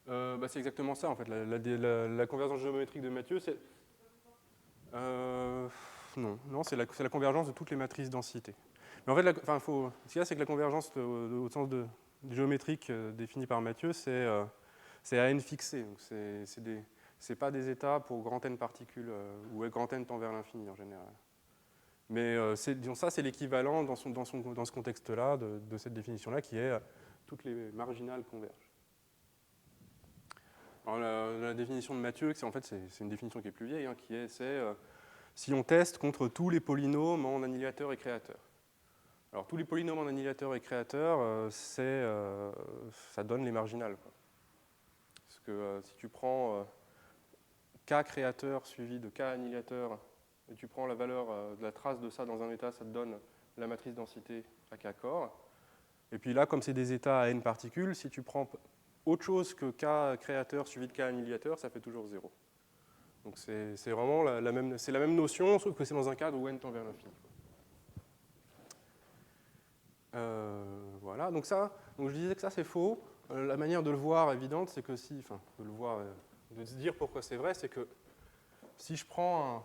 C'est exactement ça, en fait. La convergence géométrique de Mathieu, c'est... non, c'est la convergence de toutes les matrices densité. Mais en fait, ce qu'il y a, c'est que la convergence au sens géométrique définie par Mathieu, c'est à n fixé. Donc c'est pas des états pour grand n particules, où grand n tend vers l'infini en général. Mais disons, ça, c'est l'équivalent dans ce contexte-là de cette définition-là, qui est toutes les marginales convergent. Alors, la définition de Mathieu, en fait, c'est une définition qui est plus vieille, hein, c'est si on teste contre tous les polynômes en annihilateur et créateur. Alors, tous les polynômes en annihilateur et créateur, ça donne les marginales, quoi. Parce que si tu prends k créateur suivi de k annihilateur, et tu prends la valeur de la trace de ça dans un état, ça te donne la matrice densité à k corps. Et puis là, comme c'est des états à n particules, si tu prends autre chose que k créateur suivi de k annihilateur, ça fait toujours 0. Donc c'est vraiment la même notion, sauf que c'est dans un cadre où n tend vers l'infini. Voilà, donc je disais que ça c'est faux. La manière de le voir évidente, c'est que de se dire pourquoi c'est vrai, c'est que si je prends un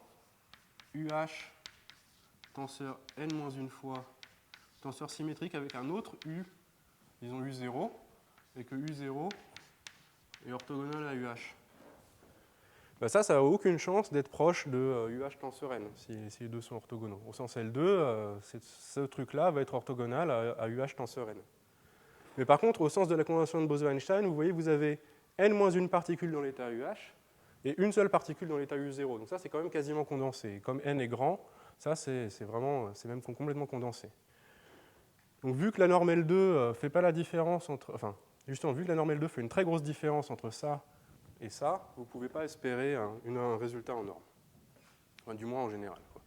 UH tenseur n-1 fois, tenseur symétrique avec un autre U, disons U0, et que U0 est orthogonal à UH. Ça n'a aucune chance d'être proche de UH tenseur n, si les deux sont orthogonaux. Au sens L2, ce truc-là va être orthogonal à UH tenseur n. Mais par contre, au sens de la convention de Bose-Einstein, vous voyez, vous avez n-1 particule dans l'état UH et une seule particule dans l'état U0. Donc ça, c'est quand même quasiment condensé. Comme n est grand, ça, c'est même complètement condensé. Donc vu que la norme L2 fait pas la différence entre... Enfin, justement, vu que la norme L2 fait une très grosse différence entre ça et ça, vous ne pouvez pas espérer un résultat en norme. Enfin, du moins en général, quoi.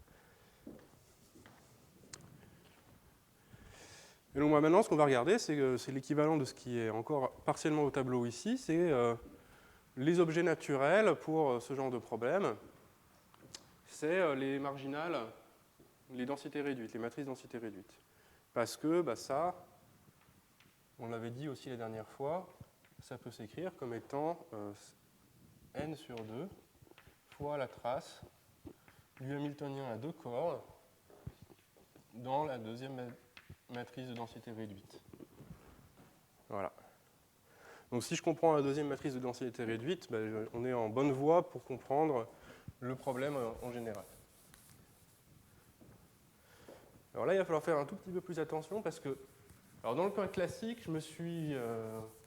Et donc maintenant, ce qu'on va regarder, c'est l'équivalent de ce qui est encore partiellement au tableau ici, c'est les objets naturels pour ce genre de problème. C'est les marginales, les densités réduites, les matrices densité réduite. Parce que ça, on l'avait dit aussi la dernière fois, ça peut s'écrire comme étant n sur 2 fois la trace du hamiltonien à deux corps dans la deuxième matrice de densité réduite. Voilà. Donc si je comprends la deuxième matrice de densité réduite, on est en bonne voie pour comprendre le problème en général. Alors là, il va falloir faire un tout petit peu plus attention parce que, alors dans le cas classique, je me suis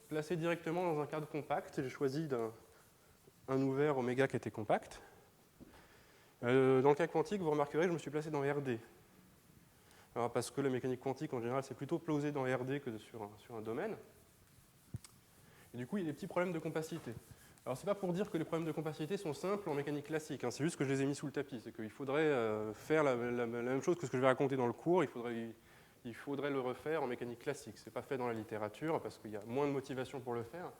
placé directement dans un cadre compact. J'ai choisi un ouvert oméga qui était compact. Dans le cas quantique, vous remarquerez que je me suis placé dans RD. Alors parce que la mécanique quantique, en général, c'est plutôt posé dans RD que sur un domaine. Et du coup, il y a des petits problèmes de compacité. Alors, ce n'est pas pour dire que les problèmes de compacité sont simples en mécanique classique, hein, c'est juste que je les ai mis sous le tapis. C'est qu'il faudrait faire la même chose que ce que je vais raconter dans le cours, il faudrait le refaire en mécanique classique. Ce n'est pas fait dans la littérature parce qu'il y a moins de motivation pour le faire.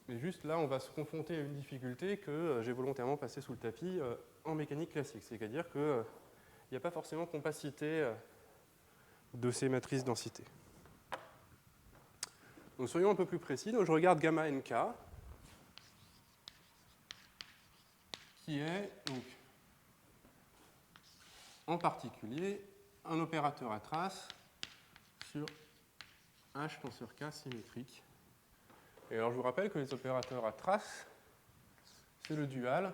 Mais juste là, on va se confronter à une difficulté que j'ai volontairement passée sous le tapis en mécanique classique. C'est-à-dire qu'il n'y a pas forcément compacité de ces matrices densité. Donc soyons un peu plus précis. Donc, je regarde gamma nk, qui est donc, en particulier un opérateur à trace sur H tenseur K symétrique. Et alors je vous rappelle que les opérateurs à trace, c'est le dual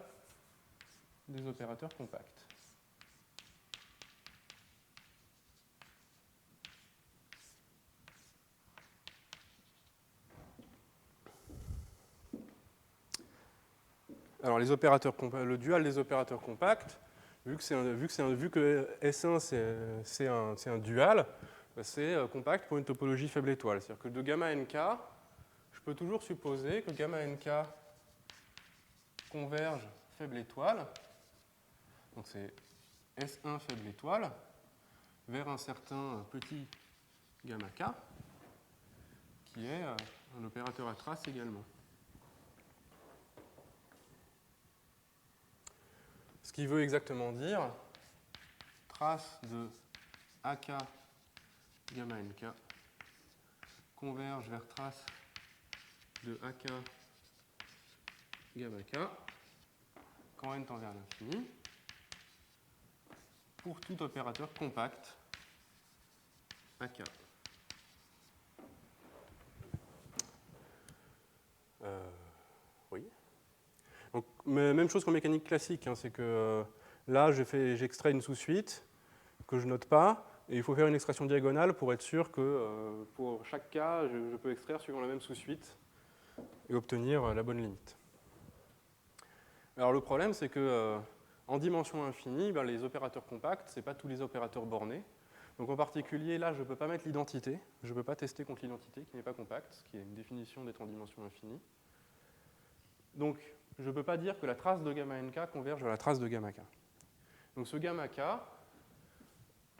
des opérateurs compacts. Alors le dual des opérateurs compacts, vu que S1 c'est un dual, c'est compact pour une topologie faible étoile. C'est-à-dire que de gamma nk, je peux toujours supposer que gamma nk converge faible étoile, donc c'est S1 faible étoile, vers un certain petit gamma k, qui est un opérateur à trace également. Ce qui veut exactement dire trace de AK gamma nk converge vers trace de AK gamma K, quand n tend vers l'infini, pour tout opérateur compact AK. Oui. Donc, même chose qu'en mécanique classique, hein, c'est que là, j'extrais une sous-suite que je note pas, et il faut faire une extraction diagonale pour être sûr que pour chaque cas, je peux extraire suivant la même sous-suite et obtenir la bonne limite. Alors le problème, c'est que en dimension infinie, ben, les opérateurs compacts, ce n'est pas tous les opérateurs bornés. Donc en particulier, là, je ne peux pas mettre l'identité, je ne peux pas tester contre l'identité qui n'est pas compacte, ce qui est une définition d'être en dimension infinie. Donc je ne peux pas dire que la trace de gamma nk converge vers la trace de gamma k. Donc ce gamma k,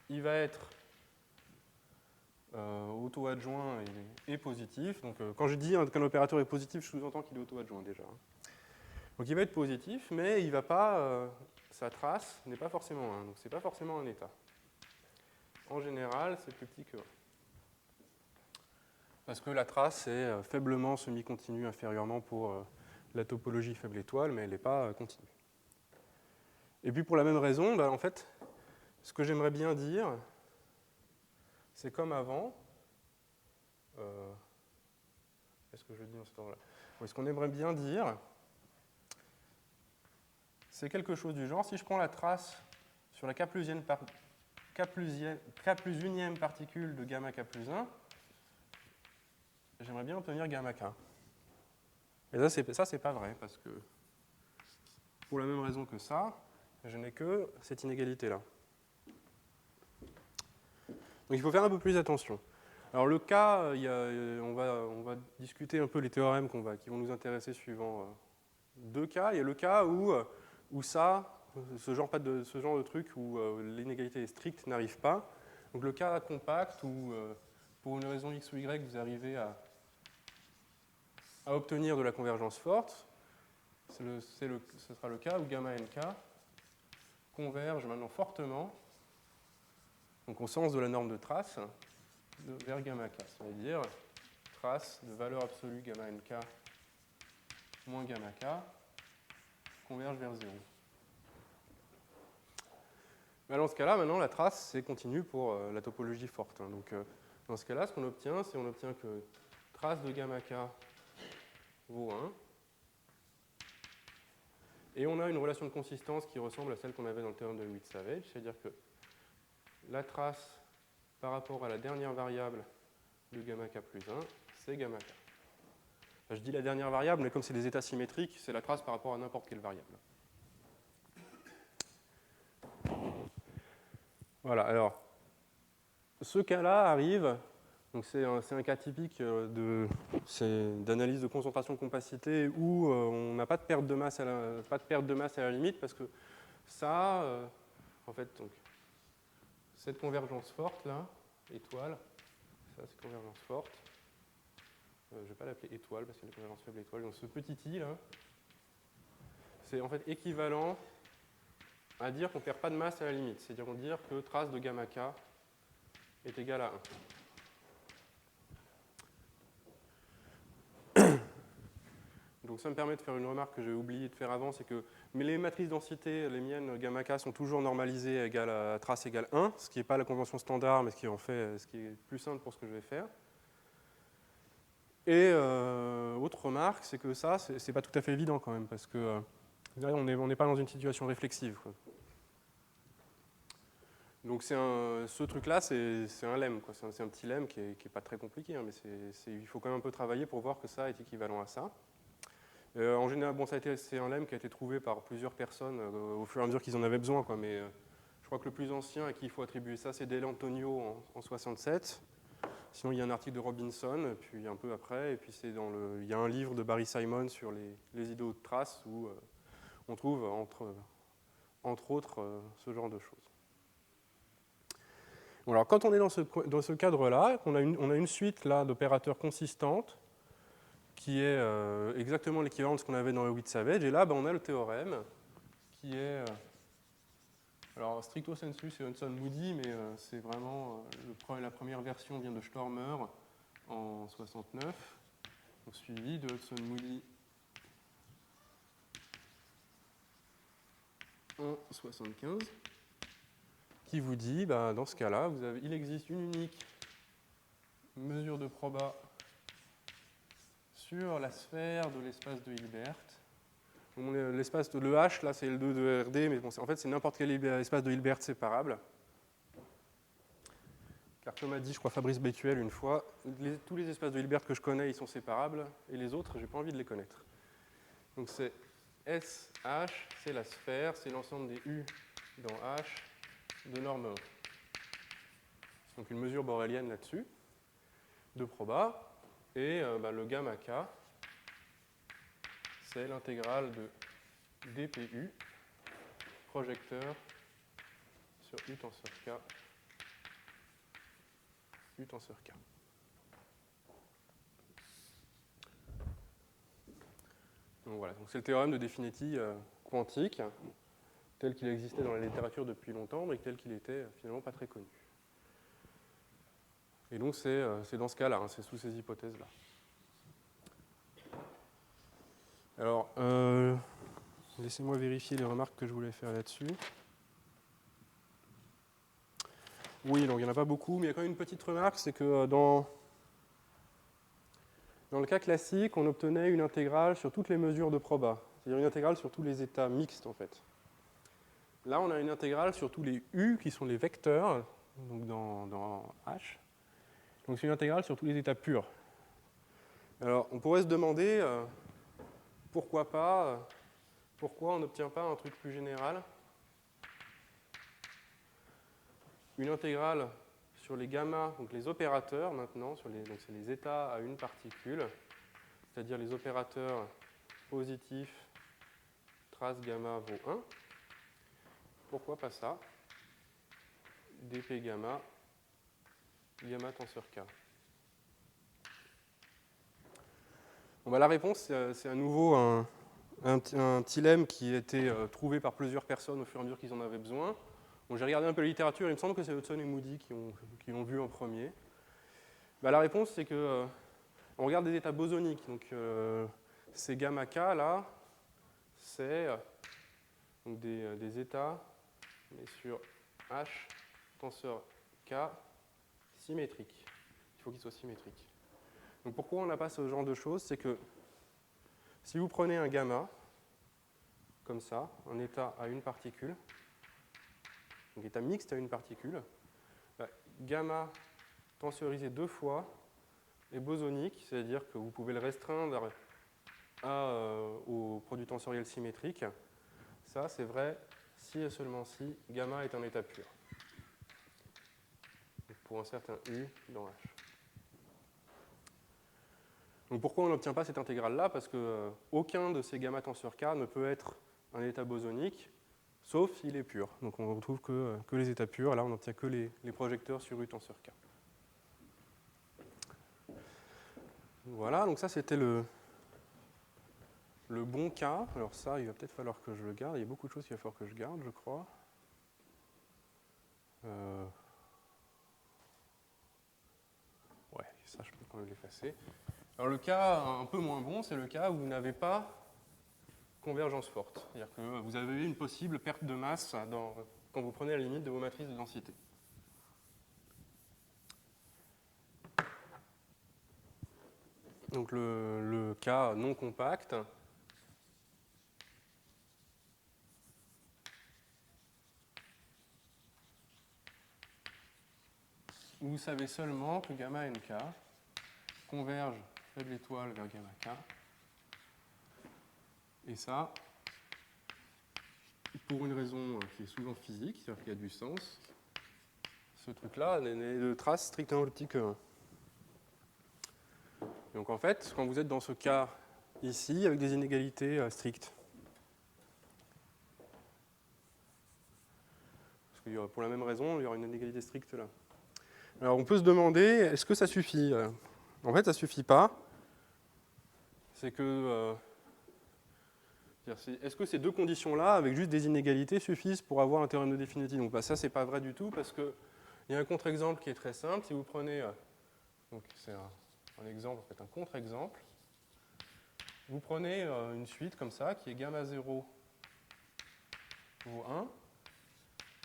il va être auto-adjoint et positif. Donc quand je dis qu'un opérateur est positif, je sous-entends qu'il est auto-adjoint déjà. Donc il va être positif, mais il va pas, sa trace n'est pas forcément 1, donc ce n'est pas forcément un état. En général, c'est plus petit que 1. Parce que la trace est faiblement semi-continue inférieurement pour la topologie faible étoile, mais elle n'est pas continue. Et puis pour la même raison, en fait, ce que j'aimerais bien dire, c'est comme avant. Qu'est-ce que je dis dans cet ordre-là? Ce qu'on aimerait bien dire, c'est quelque chose du genre, si je prends la trace sur la K plus unième particule de gamma K plus 1, j'aimerais bien obtenir gamma K. Et ça, c'est pas vrai, parce que pour la même raison que ça, je n'ai que cette inégalité-là. Donc il faut faire un peu plus attention. Alors le cas, on va discuter un peu les théorèmes qui vont nous intéresser suivant deux cas. Il y a le cas où ce genre de truc où l'inégalité est stricte n'arrive pas. Donc le cas compact où pour une raison x ou y, vous arrivez à obtenir de la convergence forte, ce sera le cas où gamma nk converge maintenant fortement, donc au sens de la norme de trace, vers gamma k. Ça veut dire trace de valeur absolue gamma nk moins gamma k converge vers 0. Mais dans ce cas-là, maintenant, la trace, c'est continu pour la topologie forte. Hein. Donc, dans ce cas-là, ce qu'on obtient, c'est qu'on obtient que trace de gamma k vaut 1. Et on a une relation de consistance qui ressemble à celle qu'on avait dans le théorème de Hewitt-Savage, c'est-à-dire que la trace par rapport à la dernière variable de gamma k plus 1, c'est gamma k. Enfin, je dis la dernière variable, mais comme c'est des états symétriques, c'est la trace par rapport à n'importe quelle variable. Voilà, alors, ce cas-là arrive, donc c'est un cas typique d'analyse de concentration-compacité où on n'a pas de perte de masse à la limite, parce que ça, en fait, donc, cette convergence forte là, étoile, ça c'est convergence forte, je ne vais pas l'appeler étoile parce qu'il y a une convergence faible étoile, donc ce petit i là, c'est en fait équivalent à dire qu'on ne perd pas de masse à la limite, c'est-à-dire qu'on dire que trace de gamma k est égale à 1. Donc ça me permet de faire une remarque que j'ai oublié de faire avant, c'est que les matrices densité, les miennes gamma k, sont toujours normalisées à trace égale 1, ce qui n'est pas la convention standard, mais ce qui est plus simple pour ce que je vais faire. Et autre remarque, c'est que ça, c'est pas tout à fait évident quand même, parce que là, on n'est pas dans une situation réflexive, quoi. Donc ce truc-là, c'est un lemme, quoi. C'est un petit lemme qui est pas très compliqué, hein, mais il faut quand même un peu travailler pour voir que ça est équivalent à ça. En général, bon, c'est un lemme qui a été trouvé par plusieurs personnes au fur et à mesure qu'ils en avaient besoin, quoi, mais je crois que le plus ancien à qui il faut attribuer ça, c'est Del Antonio en 67. Sinon, il y a un article de Robinson, puis un peu après, et puis il y a un livre de Barry Simon sur les idéaux de traces où on trouve, entre autres, ce genre de choses. Bon, alors, quand on est dans ce cadre-là, on a une suite là d'opérateurs consistantes qui est exactement l'équivalent de ce qu'on avait dans le Hewitt-Savage, et là, on a le théorème qui est... alors, stricto sensu, c'est Hudson-Moody, mais c'est vraiment... la première version vient de Stormer en 69. donc suivi de Hudson-Moody 1,75, qui vous dit, dans ce cas-là, il existe une unique mesure de proba sur la sphère de l'espace de Hilbert. L'espace de l'EH, là, c'est L2 de RD, mais bon, en fait, c'est n'importe quel espace de Hilbert séparable. Car comme a dit, je crois, Fabrice Becquel une fois, tous les espaces de Hilbert que je connais, ils sont séparables, et les autres, j'ai pas envie de les connaître. Donc c'est SH, c'est la sphère, c'est l'ensemble des U dans H de norme 1. Donc une mesure borélienne là-dessus, de proba, et le gamma K, c'est l'intégrale de dPU, projecteur sur U tenseur K, U tenseur K. Donc voilà, donc c'est le théorème de Definetti quantique, tel qu'il existait dans la littérature depuis longtemps, mais tel qu'il était finalement pas très connu. Et donc c'est dans ce cas-là, c'est sous ces hypothèses-là. Alors, laissez-moi vérifier les remarques que je voulais faire là-dessus. Oui, donc il n'y en a pas beaucoup, mais il y a quand même une petite remarque, c'est que dans le cas classique, on obtenait une intégrale sur toutes les mesures de proba, c'est-à-dire une intégrale sur tous les états mixtes en fait. Là, on a une intégrale sur tous les U qui sont les vecteurs, donc dans H. Donc c'est une intégrale sur tous les états purs. Alors, on pourrait se demander pourquoi on n'obtient pas un truc plus général, une intégrale sur les gamma, donc les opérateurs maintenant, donc c'est les états à une particule, c'est-à-dire les opérateurs positifs, trace gamma vaut 1. Pourquoi pas ça? dp gamma, gamma tenseur K. Bon, la réponse, c'est à nouveau un théorème qui a été trouvé par plusieurs personnes au fur et à mesure qu'ils en avaient besoin. Bon, j'ai regardé un peu la littérature, il me semble que c'est Hudson et Moody qui l'ont vu en premier. La réponse, c'est que on regarde des états bosoniques. Donc, ces gamma K, là, c'est des états mais sur H tenseur K symétrique. Il faut qu'il soit symétrique. Donc pourquoi on n'a pas ce genre de choses? C'est que si vous prenez un gamma, comme ça, un état à une particule, donc état mixte à une particule, gamma tensorisé 2 fois est bosonique, c'est-à-dire que vous pouvez le restreindre au produit tensoriel symétrique. Ça, c'est vrai si et seulement si gamma est un état pur. Donc pour un certain U dans H. Donc pourquoi on n'obtient pas cette intégrale-là? Parce qu'aucun de ces gamma tenseur K ne peut être un état bosonique, sauf s'il est pur. Donc on ne retrouve que les états purs. Là, on n'obtient que les projecteurs sur U tenseur K. Voilà, donc ça c'était le bon cas. Alors ça, il va peut-être falloir que je le garde. Il y a beaucoup de choses qu'il va falloir que je garde, je crois. Ouais, ça, je peux quand même l'effacer. Alors le cas un peu moins bon, c'est le cas où vous n'avez pas convergence forte. C'est-à-dire que vous avez une possible perte de masse quand vous prenez la limite de vos matrices de densité. Donc le cas non compact, où vous savez seulement que gamma nk converge faible étoile vers gamma k. Et ça, pour une raison qui est souvent physique, c'est-à-dire qu'il y a du sens, ce truc-là n'est de trace strictement petit que 1. Donc en fait, quand vous êtes dans ce cas ici, avec des inégalités strictes, parce que pour la même raison, il y aura une inégalité stricte là. Alors on peut se demander, est-ce que ça suffit? En fait, ça ne suffit pas. C'est que... est-ce que ces deux conditions-là, avec juste des inégalités, suffisent pour avoir un théorème de Definetti? Donc ça, c'est pas vrai du tout, parce qu'il y a un contre-exemple qui est très simple. Si vous prenez... donc c'est un exemple, en fait, un contre-exemple. vous prenez une suite comme ça, qui est gamma 0 vaut 1,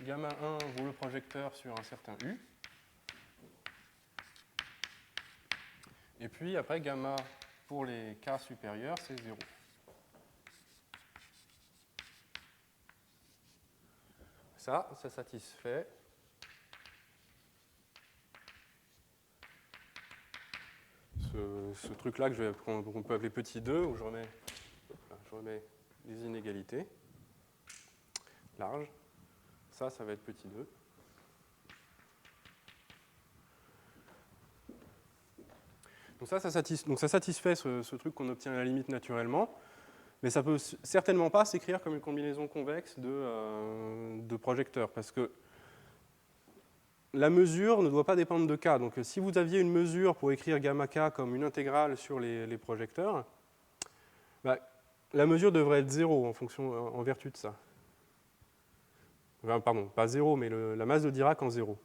gamma 1 vaut le projecteur sur un certain U, et puis après gamma pour les K supérieurs, c'est 0. Ça satisfait ce truc-là qu'on peut appeler petit 2, où je remets les inégalités larges. Ça va être petit 2. Donc ça satisfait ce truc qu'on obtient à la limite naturellement, mais ça ne peut certainement pas s'écrire comme une combinaison convexe de projecteurs, parce que la mesure ne doit pas dépendre de K. Donc si vous aviez une mesure pour écrire gamma K comme une intégrale sur les projecteurs, bah, la mesure devrait être 0 en vertu de ça. Enfin, pardon, pas 0, mais la masse de Dirac en 0.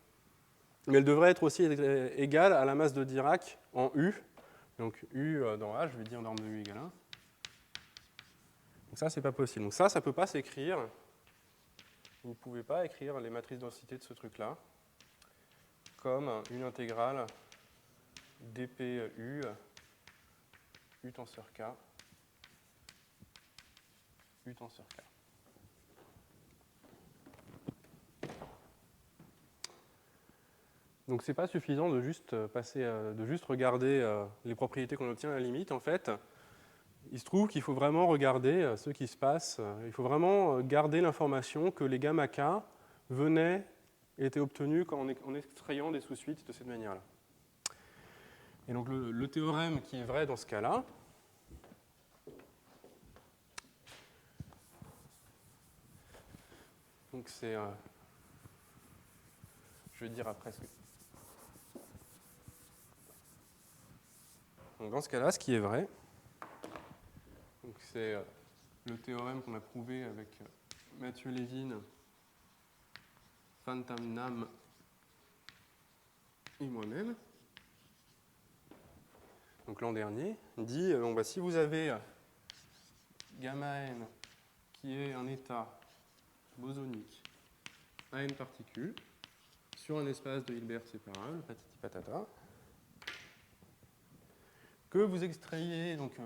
Mais elle devrait être aussi égale à la masse de Dirac en U. Donc U dans H, je vais dire norme de U égale 1. Donc ça, c'est pas possible. Donc ça ne peut pas s'écrire. Vous ne pouvez pas écrire les matrices densité de ce truc-là comme une intégrale dpu U tenseur K, U tenseur K. Donc c'est pas suffisant de juste regarder les propriétés qu'on obtient à la limite. En fait, il se trouve qu'il faut vraiment regarder ce qui se passe. Il faut vraiment garder l'information que les gamma K étaient obtenus en extrayant des sous-suites de cette manière-là. Et donc le théorème qui est vrai dans ce cas-là, donc c'est, je vais dire après ce que... Donc dans ce cas-là, ce qui est vrai, c'est le théorème qu'on a prouvé avec Mathieu Lévin, Phan Tam Nam et moi-même. Donc l'an dernier, dit si vous avez gamma n qui est un état bosonique à n particules sur un espace de Hilbert séparable, patati patata, que vous extrayez donc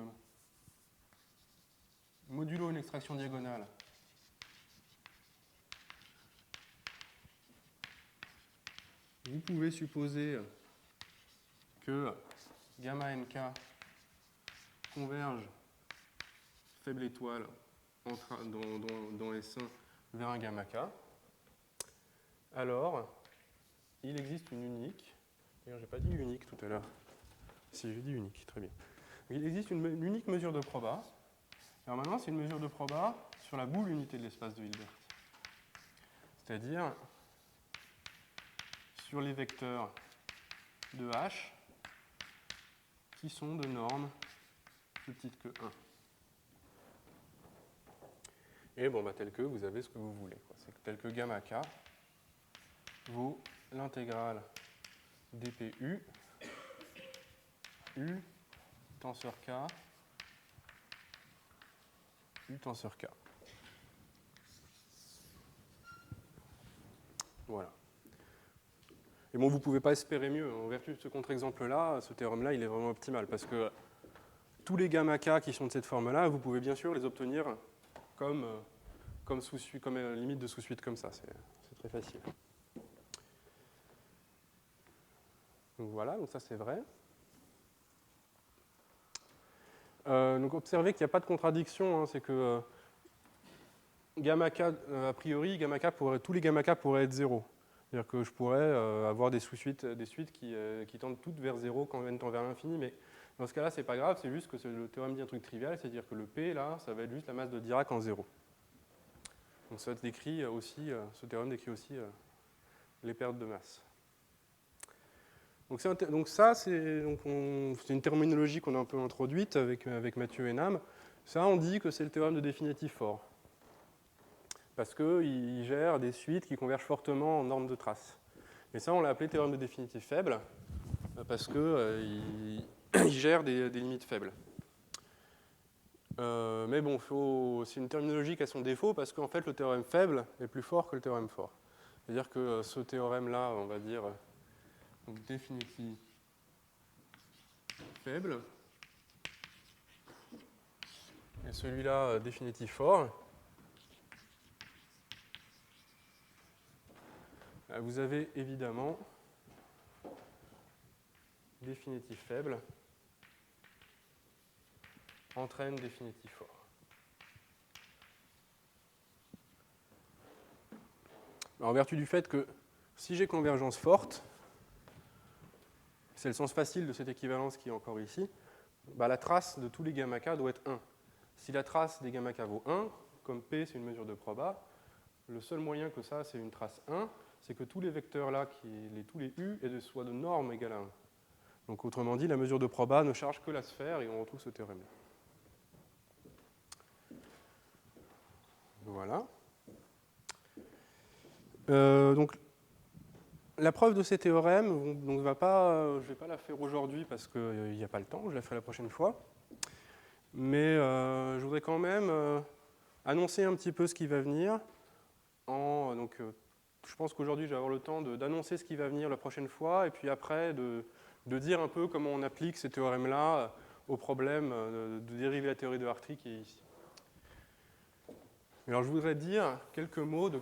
modulo une extraction diagonale vous pouvez supposer que gamma nk converge faible étoile dans S1 vers un gamma k, alors il existe une unique, d'ailleurs j'ai pas dit unique tout à l'heure, si j'ai dit unique, très bien. Il existe une unique mesure de proba. Alors maintenant c'est une mesure de proba sur la boule unité de l'espace de Hilbert. C'est-à-dire sur les vecteurs de H qui sont de norme plus petite que 1. Et bon, tel que vous avez ce que vous voulez. C'est tel que gamma k vaut l'intégrale dpu U tenseur K U tenseur K. Voilà. Et bon, vous ne pouvez pas espérer mieux. En vertu de ce contre-exemple-là, ce théorème-là, il est vraiment optimal parce que tous les gamma K qui sont de cette forme-là, vous pouvez bien sûr les obtenir comme limite de sous-suite comme ça. C'est très facile. Donc voilà, donc ça c'est vrai. Donc observez qu'il n'y a pas de contradiction, c'est que gamma K, a priori, tous les gamma K pourraient être 0. C'est-à-dire que je pourrais avoir des suites qui tendent toutes vers 0 quand n tend vers l'infini, mais dans ce cas-là, c'est pas grave, c'est juste que le théorème dit un truc trivial, c'est-à-dire que le P, là, ça va être juste la masse de Dirac en 0. Donc ça décrit aussi, ce théorème décrit aussi les pertes de masse. Donc ça, c'est une terminologie qu'on a un peu introduite avec Mathieu et Nam. Ça, on dit que c'est le théorème de définitif fort. Parce qu'il gère des suites qui convergent fortement en norme de trace. Mais ça, on l'a appelé théorème de définitif faible, parce qu'il gère des limites faibles. Mais bon, c'est une terminologie qui a son défaut parce qu'en fait, le théorème faible est plus fort que le théorème fort. C'est-à-dire que ce théorème-là, on va dire, donc définitif faible, et celui-là, définitif fort. Vous avez évidemment définitif faible entraîne définitif fort. En vertu du fait que si j'ai convergence forte, c'est le sens facile de cette équivalence qui est encore ici, bah la trace de tous les gamma k doit être 1. Si la trace des gamma k vaut 1, comme P c'est une mesure de proba, le seul moyen que ça c'est une trace 1, c'est que tous les vecteurs là, tous les U, soient de norme égale à 1. Donc autrement dit, la mesure de proba ne charge que la sphère et on retrouve ce théorème-là. Voilà. Donc la preuve de ces théorèmes, donc, je ne vais pas la faire aujourd'hui parce qu'il n'y a pas le temps, je la ferai la prochaine fois. Mais je voudrais quand même annoncer un petit peu ce qui va venir. Je pense qu'aujourd'hui, je vais avoir le temps d'annoncer ce qui va venir la prochaine fois, et puis après, de dire un peu comment on applique ces théorèmes-là au problème de dériver la théorie de Hartree qui est ici. Alors, je voudrais dire quelques mots de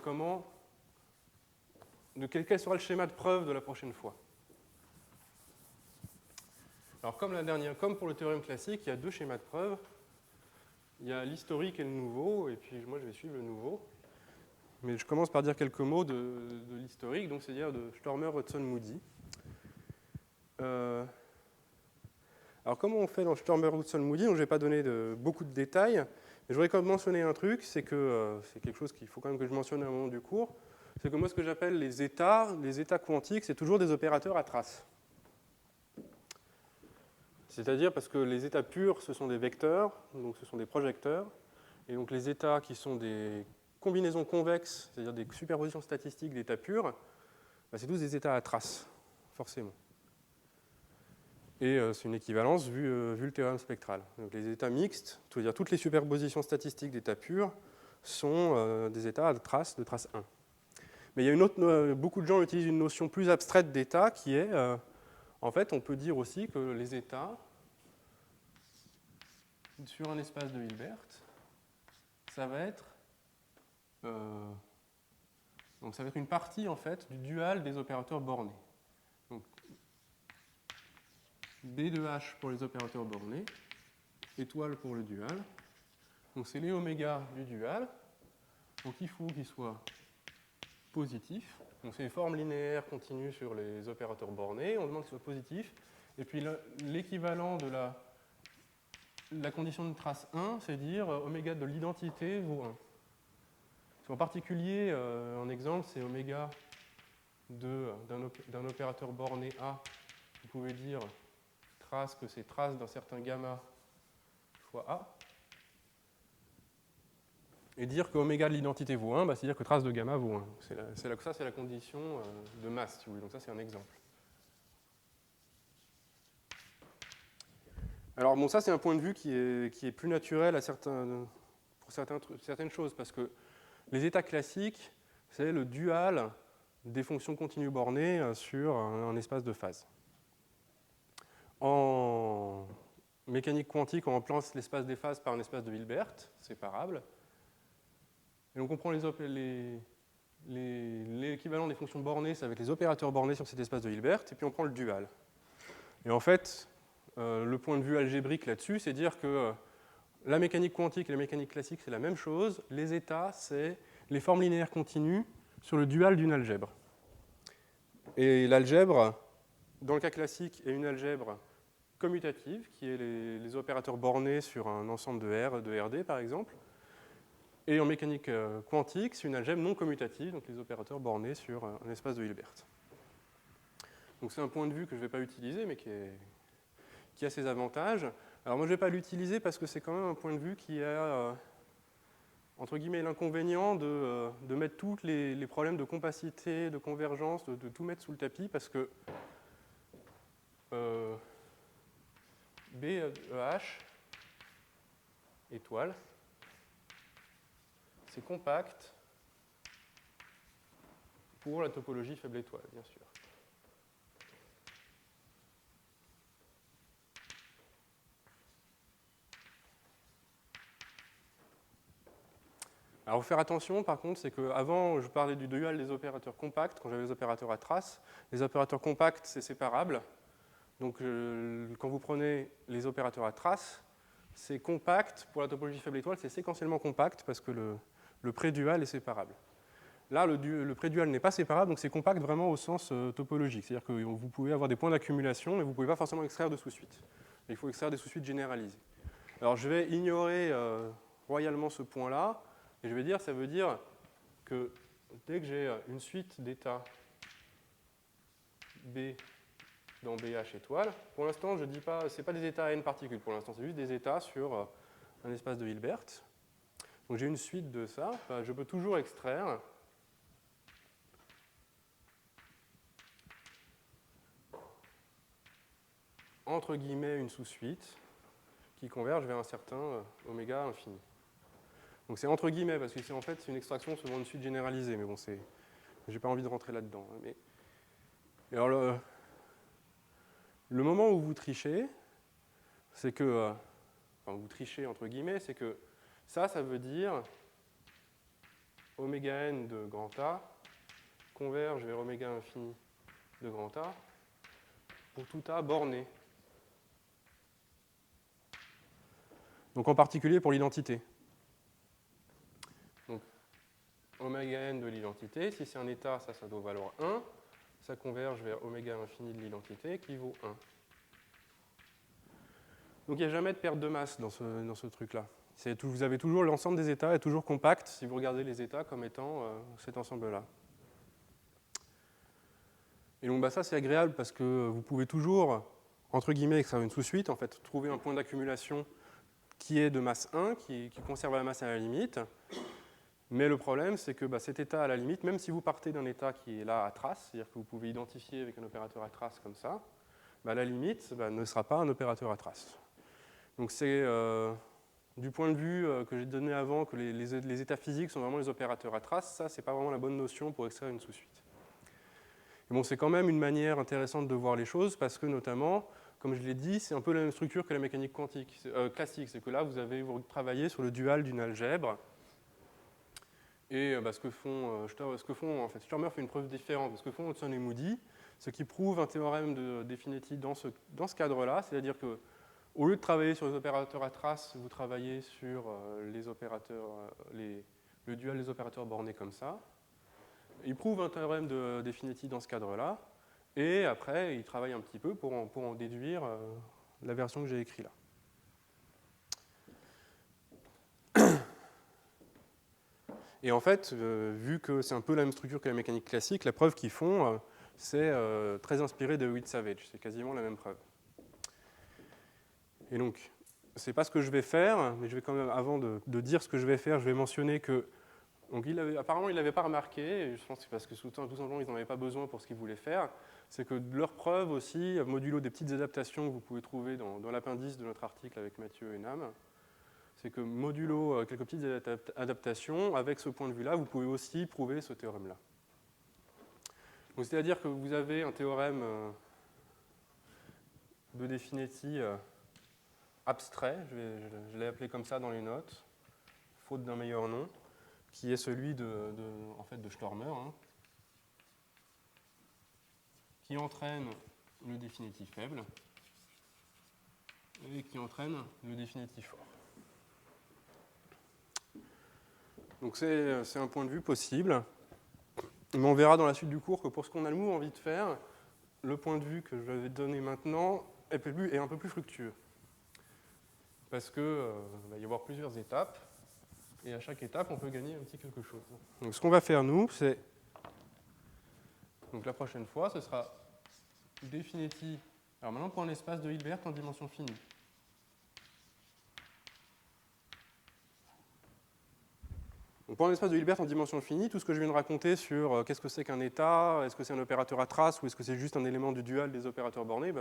quel sera le schéma de preuve de la prochaine fois. Alors, comme pour le théorème classique, il y a deux schémas de preuve. Il y a l'historique et le nouveau, et puis moi, je vais suivre le nouveau. Mais je commence par dire quelques mots de l'historique, donc c'est-à-dire de Stormer, Hudson, Moody. Alors, comment on fait dans Stormer, Hudson, Moody? Donc, je ne vais pas donner beaucoup de détails. Mais je voudrais quand même mentionner un truc, c'est que c'est quelque chose qu'il faut quand même que je mentionne à un moment du cours. C'est que moi, ce que j'appelle les états quantiques, c'est toujours des opérateurs à traces. C'est-à-dire parce que les états purs, ce sont des vecteurs, donc ce sont des projecteurs. Et donc les états qui sont des combinaisons convexes, c'est-à-dire des superpositions statistiques d'états purs, bah, c'est tous des états à traces, forcément. Et c'est une équivalence vu le théorème spectral. Donc les états mixtes, c'est-à-dire toutes les superpositions statistiques d'états purs, sont des états à traces de trace 1. Mais il y a beaucoup de gens utilisent une notion plus abstraite d'état qui est, en fait, on peut dire aussi que les états sur un espace de Hilbert, ça va être une partie en fait du dual des opérateurs bornés. Donc, B de H pour les opérateurs bornés, étoile pour le dual. Donc c'est les oméga du dual. Donc il faut qu'il soit positif. Donc c'est une forme linéaire continue sur les opérateurs bornés. On demande qu'il soit positif. Et puis l'équivalent de la condition de trace 1, c'est dire oméga de l'identité vaut 1. En particulier, en exemple, c'est oméga d'un opérateur borné A. Vous pouvez dire trace que c'est trace d'un certain gamma fois A. Et dire que oméga de l'identité vaut 1, bah, c'est dire que trace de gamma vaut 1. Ça, c'est la condition de masse, si vous voulez. Donc ça, c'est un exemple. Alors bon, ça, c'est un point de vue qui est plus naturel pour certaines choses, parce que les états classiques, c'est le dual des fonctions continues bornées sur un espace de phase. En mécanique quantique, on remplace l'espace des phases par un espace de Hilbert, séparable. Et donc on prend l'équivalent des fonctions bornées, c'est avec les opérateurs bornés sur cet espace de Hilbert, et puis on prend le dual. Et en fait, le point de vue algébrique là-dessus, c'est dire que la mécanique quantique et la mécanique classique, c'est la même chose. Les états, c'est les formes linéaires continues sur le dual d'une algèbre. Et l'algèbre, dans le cas classique, est une algèbre commutative, qui est les opérateurs bornés sur un ensemble de R, de RD par exemple. Et en mécanique quantique, c'est une algèbre non commutative, donc les opérateurs bornés sur un espace de Hilbert. Donc c'est un point de vue que je ne vais pas utiliser, mais qui a ses avantages. Alors moi je ne vais pas l'utiliser parce que c'est quand même un point de vue qui a, entre guillemets, l'inconvénient de mettre tous les problèmes de compacité, de convergence, de tout mettre sous le tapis, parce que B de H étoile. C'est compact pour la topologie faible étoile, bien sûr. Alors, il faut faire attention, par contre, c'est qu'avant, je parlais du dual des opérateurs compacts, quand j'avais les opérateurs à traces. Les opérateurs compacts, c'est séparable. Donc, quand vous prenez les opérateurs à traces, c'est compact pour la topologie faible étoile, c'est séquentiellement compact parce que le pré-dual est séparable. Là, le pré-dual n'est pas séparable, donc c'est compact vraiment au sens topologique. C'est-à-dire que vous pouvez avoir des points d'accumulation, mais vous ne pouvez pas forcément extraire de sous-suite. Il faut extraire des sous-suites généralisées. Alors, je vais ignorer royalement ce point-là. Et je vais dire, ça veut dire que dès que j'ai une suite d'états B dans BH étoile, pour l'instant, je ne dis pas, ce n'est pas des états à n particules, pour l'instant, c'est juste des états sur un espace de Hilbert. Donc j'ai une suite de ça, enfin, je peux toujours extraire entre guillemets une sous-suite qui converge vers un certain oméga infini. Donc c'est entre guillemets, parce que c'est en fait une extraction selon une suite généralisée, mais bon, j'ai pas envie de rentrer là-dedans. Mais... Et alors le moment où vous trichez, c'est que, enfin vous trichez entre guillemets, c'est que ça veut dire oméga n de grand A converge vers oméga infini de grand A pour tout A borné. Donc en particulier pour l'identité. Donc oméga n de l'identité, si c'est un état, ça doit valoir 1. Ça converge vers oméga infini de l'identité qui vaut 1. Donc il n'y a jamais de perte de masse dans ce truc-là. Vous avez toujours l'ensemble des états est toujours compact si vous regardez les états comme étant cet ensemble-là. Et donc ça c'est agréable parce que vous pouvez toujours, entre guillemets, extraire une sous-suite, en fait, trouver un point d'accumulation qui est de masse 1, qui conserve la masse à la limite. Mais le problème, c'est que cet état à la limite, même si vous partez d'un état qui est là à trace, c'est-à-dire que vous pouvez identifier avec un opérateur à trace comme ça, la limite ne sera pas un opérateur à trace. Donc c'est du point de vue que j'ai donné avant, que les états physiques sont vraiment les opérateurs à trace, ça, c'est pas vraiment la bonne notion pour extraire une sous-suite. Et bon, c'est quand même une manière intéressante de voir les choses, parce que notamment, comme je l'ai dit, c'est un peu la même structure que la mécanique quantique classique. C'est que là, vous travaillez sur le dual d'une algèbre. Et ce que font, en fait, Sturmer fait une preuve différente. Ce que font Hodgson et Moody, c'est qu'ils prouvent un théorème de Definetti dans ce cadre-là, c'est-à-dire que au lieu de travailler sur les opérateurs à traces, vous travaillez sur les opérateurs, le dual des opérateurs bornés comme ça. Il prouve un théorème de Definetti dans ce cadre-là, et après, il travaille un petit peu pour en déduire la version que j'ai écrite là. Et en fait, vu que c'est un peu la même structure que la mécanique classique, la preuve qu'ils font, c'est très inspiré de Hewitt-Savage. C'est quasiment la même preuve. Et donc, c'est pas ce que je vais faire, mais je vais quand même, avant de dire ce que je vais faire, je vais mentionner que, donc apparemment, il n'avait pas remarqué, et je pense que c'est parce que tout simplement, ils n'en avaient pas besoin pour ce qu'ils voulaient faire, c'est que leur preuve aussi, modulo des petites adaptations que vous pouvez trouver dans l'appendice de notre article avec Mathieu et Nam, c'est que modulo quelques petites adaptations, avec ce point de vue-là, vous pouvez aussi prouver ce théorème-là. C'est-à-dire que vous avez un théorème de Definetti abstrait, je l'ai appelé comme ça dans les notes, faute d'un meilleur nom, qui est celui en fait de Sturmer, qui entraîne le Definetti faible et qui entraîne le Definetti fort. Donc c'est un point de vue possible, mais on verra dans la suite du cours que pour ce qu'on a le mot envie de faire, le point de vue que je vais donner maintenant est un peu plus fructueux. Parce qu'il va y avoir plusieurs étapes, et à chaque étape, on peut gagner un petit quelque chose. Donc ce qu'on va faire, nous, c'est... Donc la prochaine fois, ce sera Definetti... Alors maintenant, pour un espace de Hilbert en dimension finie. Donc pour un espace de Hilbert en dimension finie, tout ce que je viens de raconter sur qu'est-ce que c'est qu'un état, est-ce que c'est un opérateur à trace ou est-ce que c'est juste un élément du dual des opérateurs bornés,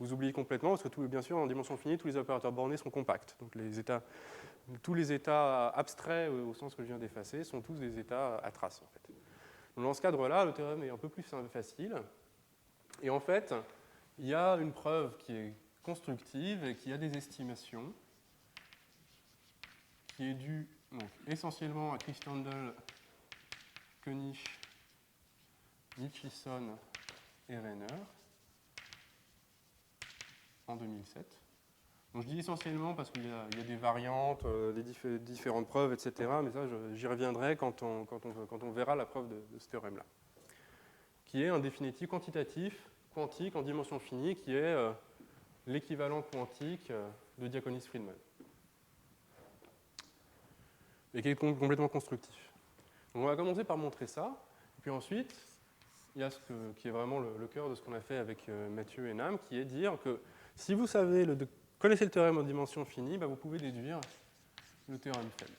vous oubliez complètement, parce que bien sûr, en dimension finie, tous les opérateurs bornés sont compacts. Donc tous les états abstraits, au sens que je viens d'effacer, sont tous des états à traces, en fait. Donc, dans ce cadre-là, le théorème est un peu plus facile. Et en fait, il y a une preuve qui est constructive et qui a des estimations, qui est due donc, essentiellement à Christandel, Koenig, Mitchison et Renner en 2007. Donc, je dis essentiellement parce qu'il y a des variantes, des différentes preuves, etc. Mais ça, j'y reviendrai quand on verra la preuve de ce théorème-là, qui est un définitif quantitatif, quantique en dimension finie, qui est l'équivalent quantique de Diaconis-Friedman, et qui est complètement constructif. Donc, on va commencer par montrer ça, et puis ensuite, il y a qui est vraiment le cœur de ce qu'on a fait avec Mathieu et Nam, qui est dire que si vous connaissez le théorème en dimension finie, vous pouvez déduire le théorème faible.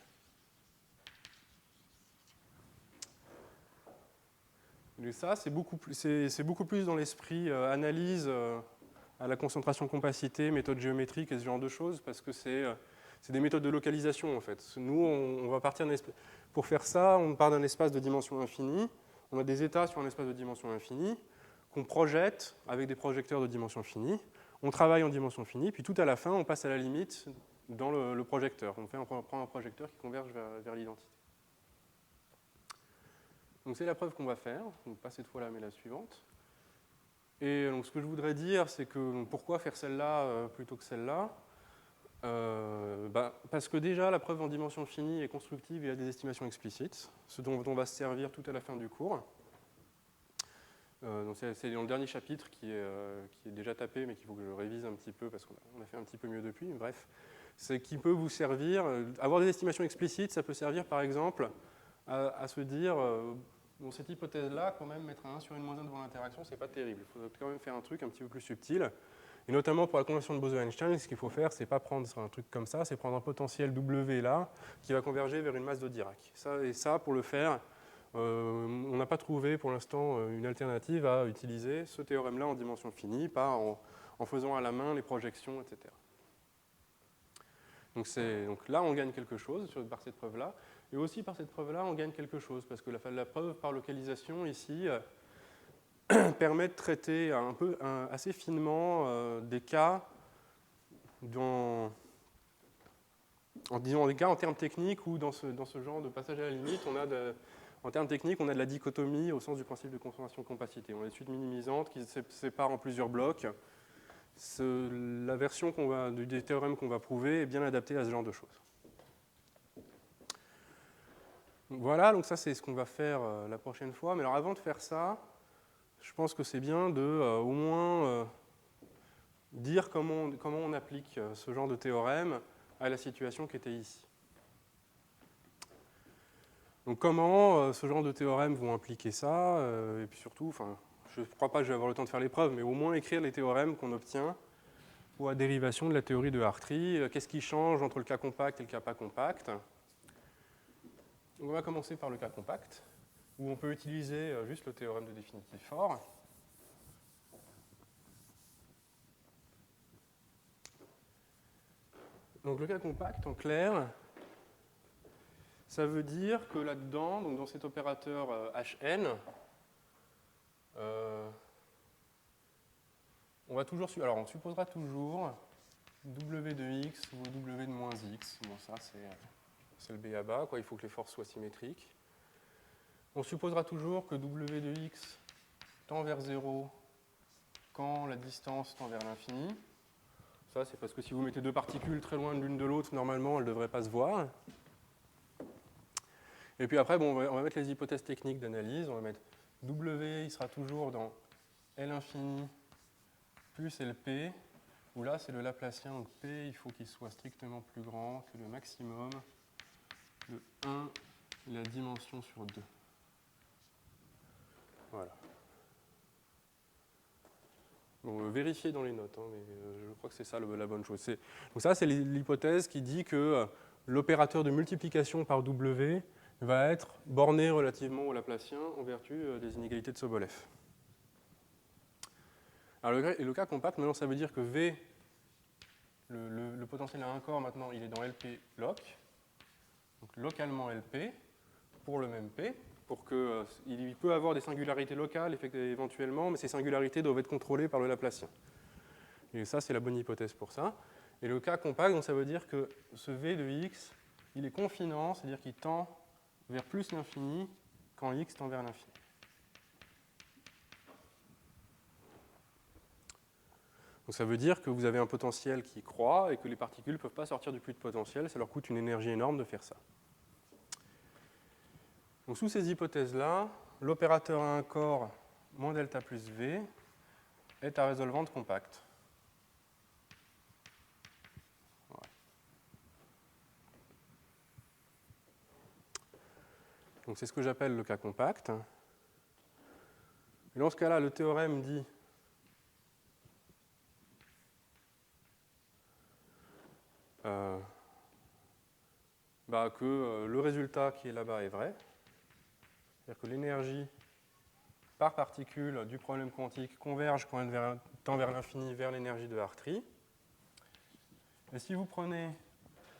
Et ça, c'est beaucoup plus dans l'esprit analyse à la concentration compacité, méthode géométrique et ce genre de choses, parce que c'est des méthodes de localisation, en fait. Nous, on va partir pour faire ça, on part d'un espace de dimension infinie. On a des états sur un espace de dimension infinie qu'on projette avec des projecteurs de dimension finie. On travaille en dimension finie, puis tout à la fin, on passe à la limite dans le projecteur. On prend un projecteur qui converge vers l'identité. Donc c'est la preuve qu'on va faire, donc pas cette fois-là, mais la suivante. Et donc ce que je voudrais dire, c'est que pourquoi faire celle-là plutôt que celle-là parce que déjà, la preuve en dimension finie est constructive et a des estimations explicites, ce dont on va se servir tout à la fin du cours. Donc c'est dans le dernier chapitre qui est déjà tapé, mais qu'il faut que je révise un petit peu parce qu'on a fait un petit peu mieux depuis. Bref, c'est qui peut vous servir. Avoir des estimations explicites, ça peut servir par exemple à se dire bon, cette hypothèse-là, quand même, mettre un 1 sur n moins 1 devant l'interaction, c'est pas terrible. Il faut quand même faire un truc un petit peu plus subtil. Et notamment pour la conversion de Bose-Einstein, ce qu'il faut faire, c'est pas prendre un truc comme ça, c'est prendre un potentiel W là, qui va converger vers une masse de Dirac. Ça, pour le faire, on n'a pas trouvé pour l'instant une alternative à utiliser ce théorème-là en dimension finie, pas en faisant à la main les projections, etc. Donc là, on gagne quelque chose par cette preuve-là. Et aussi par cette preuve-là, on gagne quelque chose, parce que la preuve par localisation, ici, permet de traiter assez finement des cas en termes techniques ou dans ce genre de passage à la limite, en termes techniques, on a de la dichotomie au sens du principe de concentration-compacité. On a des suites minimisantes qui se séparent en plusieurs blocs. La version des théorèmes qu'on va prouver est bien adaptée à ce genre de choses. Voilà, donc ça c'est ce qu'on va faire la prochaine fois. Mais alors avant de faire ça, je pense que c'est bien de au moins dire comment on applique ce genre de théorème à la situation qui était ici. Donc comment ce genre de théorèmes vont impliquer ça, et puis surtout, je ne crois pas que je vais avoir le temps de faire les preuves, mais au moins écrire les théorèmes qu'on obtient pour la dérivation de la théorie de Hartree. Qu'est-ce qui change entre le cas compact et le cas pas compact? On va commencer par le cas compact, où on peut utiliser juste le théorème de définitif fort. Donc le cas compact, en clair, ça veut dire que là-dedans, donc dans cet opérateur Hn, on supposera toujours W de x ou W de moins x. Bon, ça, c'est le B à bas, quoi. Il faut que les forces soient symétriques. On supposera toujours que W de x tend vers 0 quand la distance tend vers l'infini. Ça, c'est parce que si vous mettez deux particules très loin l'une de l'autre, normalement, elles ne devraient pas se voir. Et puis après, bon, on va mettre les hypothèses techniques d'analyse. On va mettre W, il sera toujours dans L infini plus LP, où là, c'est le Laplacien. Donc P, il faut qu'il soit strictement plus grand que le maximum de 1, la dimension sur 2. Voilà. Bon, vérifiez dans les notes, mais je crois que c'est ça la bonne chose. Donc ça, c'est l'hypothèse qui dit que l'opérateur de multiplication par W va être borné relativement au Laplacien en vertu des inégalités de Sobolev. Alors le cas compact, maintenant ça veut dire que V, le potentiel à un corps maintenant, il est dans LP loc, donc localement LP, pour le même P, pour que, il peut avoir des singularités locales éventuellement, mais ces singularités doivent être contrôlées par le Laplacien. Et ça, c'est la bonne hypothèse pour ça. Et le cas compact, donc ça veut dire que ce V de x, il est confinant, c'est-à-dire qu'il tend vers plus l'infini quand x tend vers l'infini. Donc ça veut dire que vous avez un potentiel qui croît et que les particules ne peuvent pas sortir du puits de potentiel, ça leur coûte une énergie énorme de faire ça. Donc sous ces hypothèses-là, l'opérateur à un corps moins delta plus V est à résolvante compacte. Ouais. Donc c'est ce que j'appelle le cas compact. Et dans ce cas-là, le théorème dit que le résultat qui est là-bas est vrai. C'est-à-dire que l'énergie par particule du problème quantique converge quand elle tend vers l'infini vers l'énergie de Hartree. Et si vous prenez...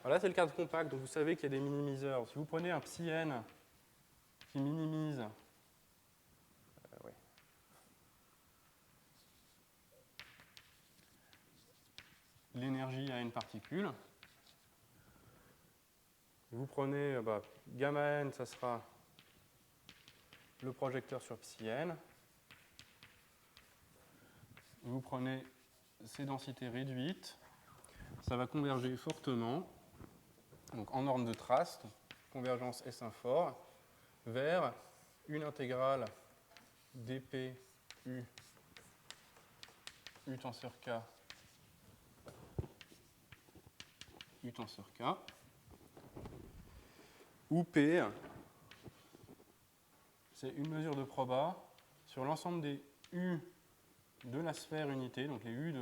Alors là, c'est le cas de compact, donc vous savez qu'il y a des minimiseurs. Si vous prenez un psi n qui minimise... l'énergie à n particules, vous prenez gamma n, ça sera le projecteur sur psi n. Vous prenez ces densités réduites, ça va converger fortement, donc en norme de trace, convergence S1 fort, vers une intégrale dp u tenseur k u tenseur k, où P, c'est une mesure de proba sur l'ensemble des U de la sphère unité, donc les U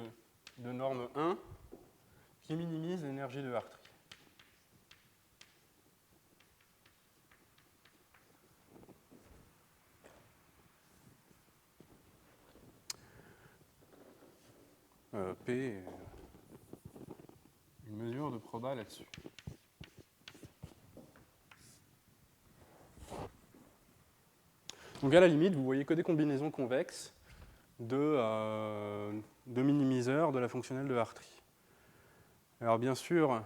de norme 1, qui minimisent l'énergie de Hartree. P, une mesure de proba là-dessus. Donc à la limite, vous voyez que des combinaisons convexes de minimiseurs de la fonctionnelle de Hartree. Alors bien sûr,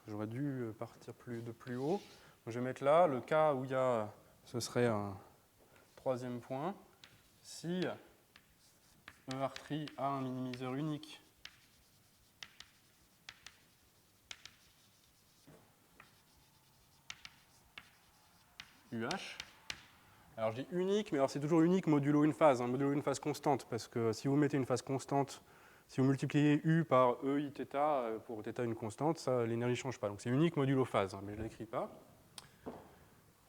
j'aurais dû partir de plus haut. Donc, je vais mettre là le cas où il y a, ce serait un troisième point. Si Hartree a un minimiseur unique UH. Alors je dis unique, mais alors c'est toujours unique modulo une phase, modulo une phase constante, parce que si vous mettez une phase constante, si vous multipliez U par EI θ, pour θ une constante, ça, l'énergie ne change pas. Donc c'est unique modulo phase, mais je ne l'écris pas.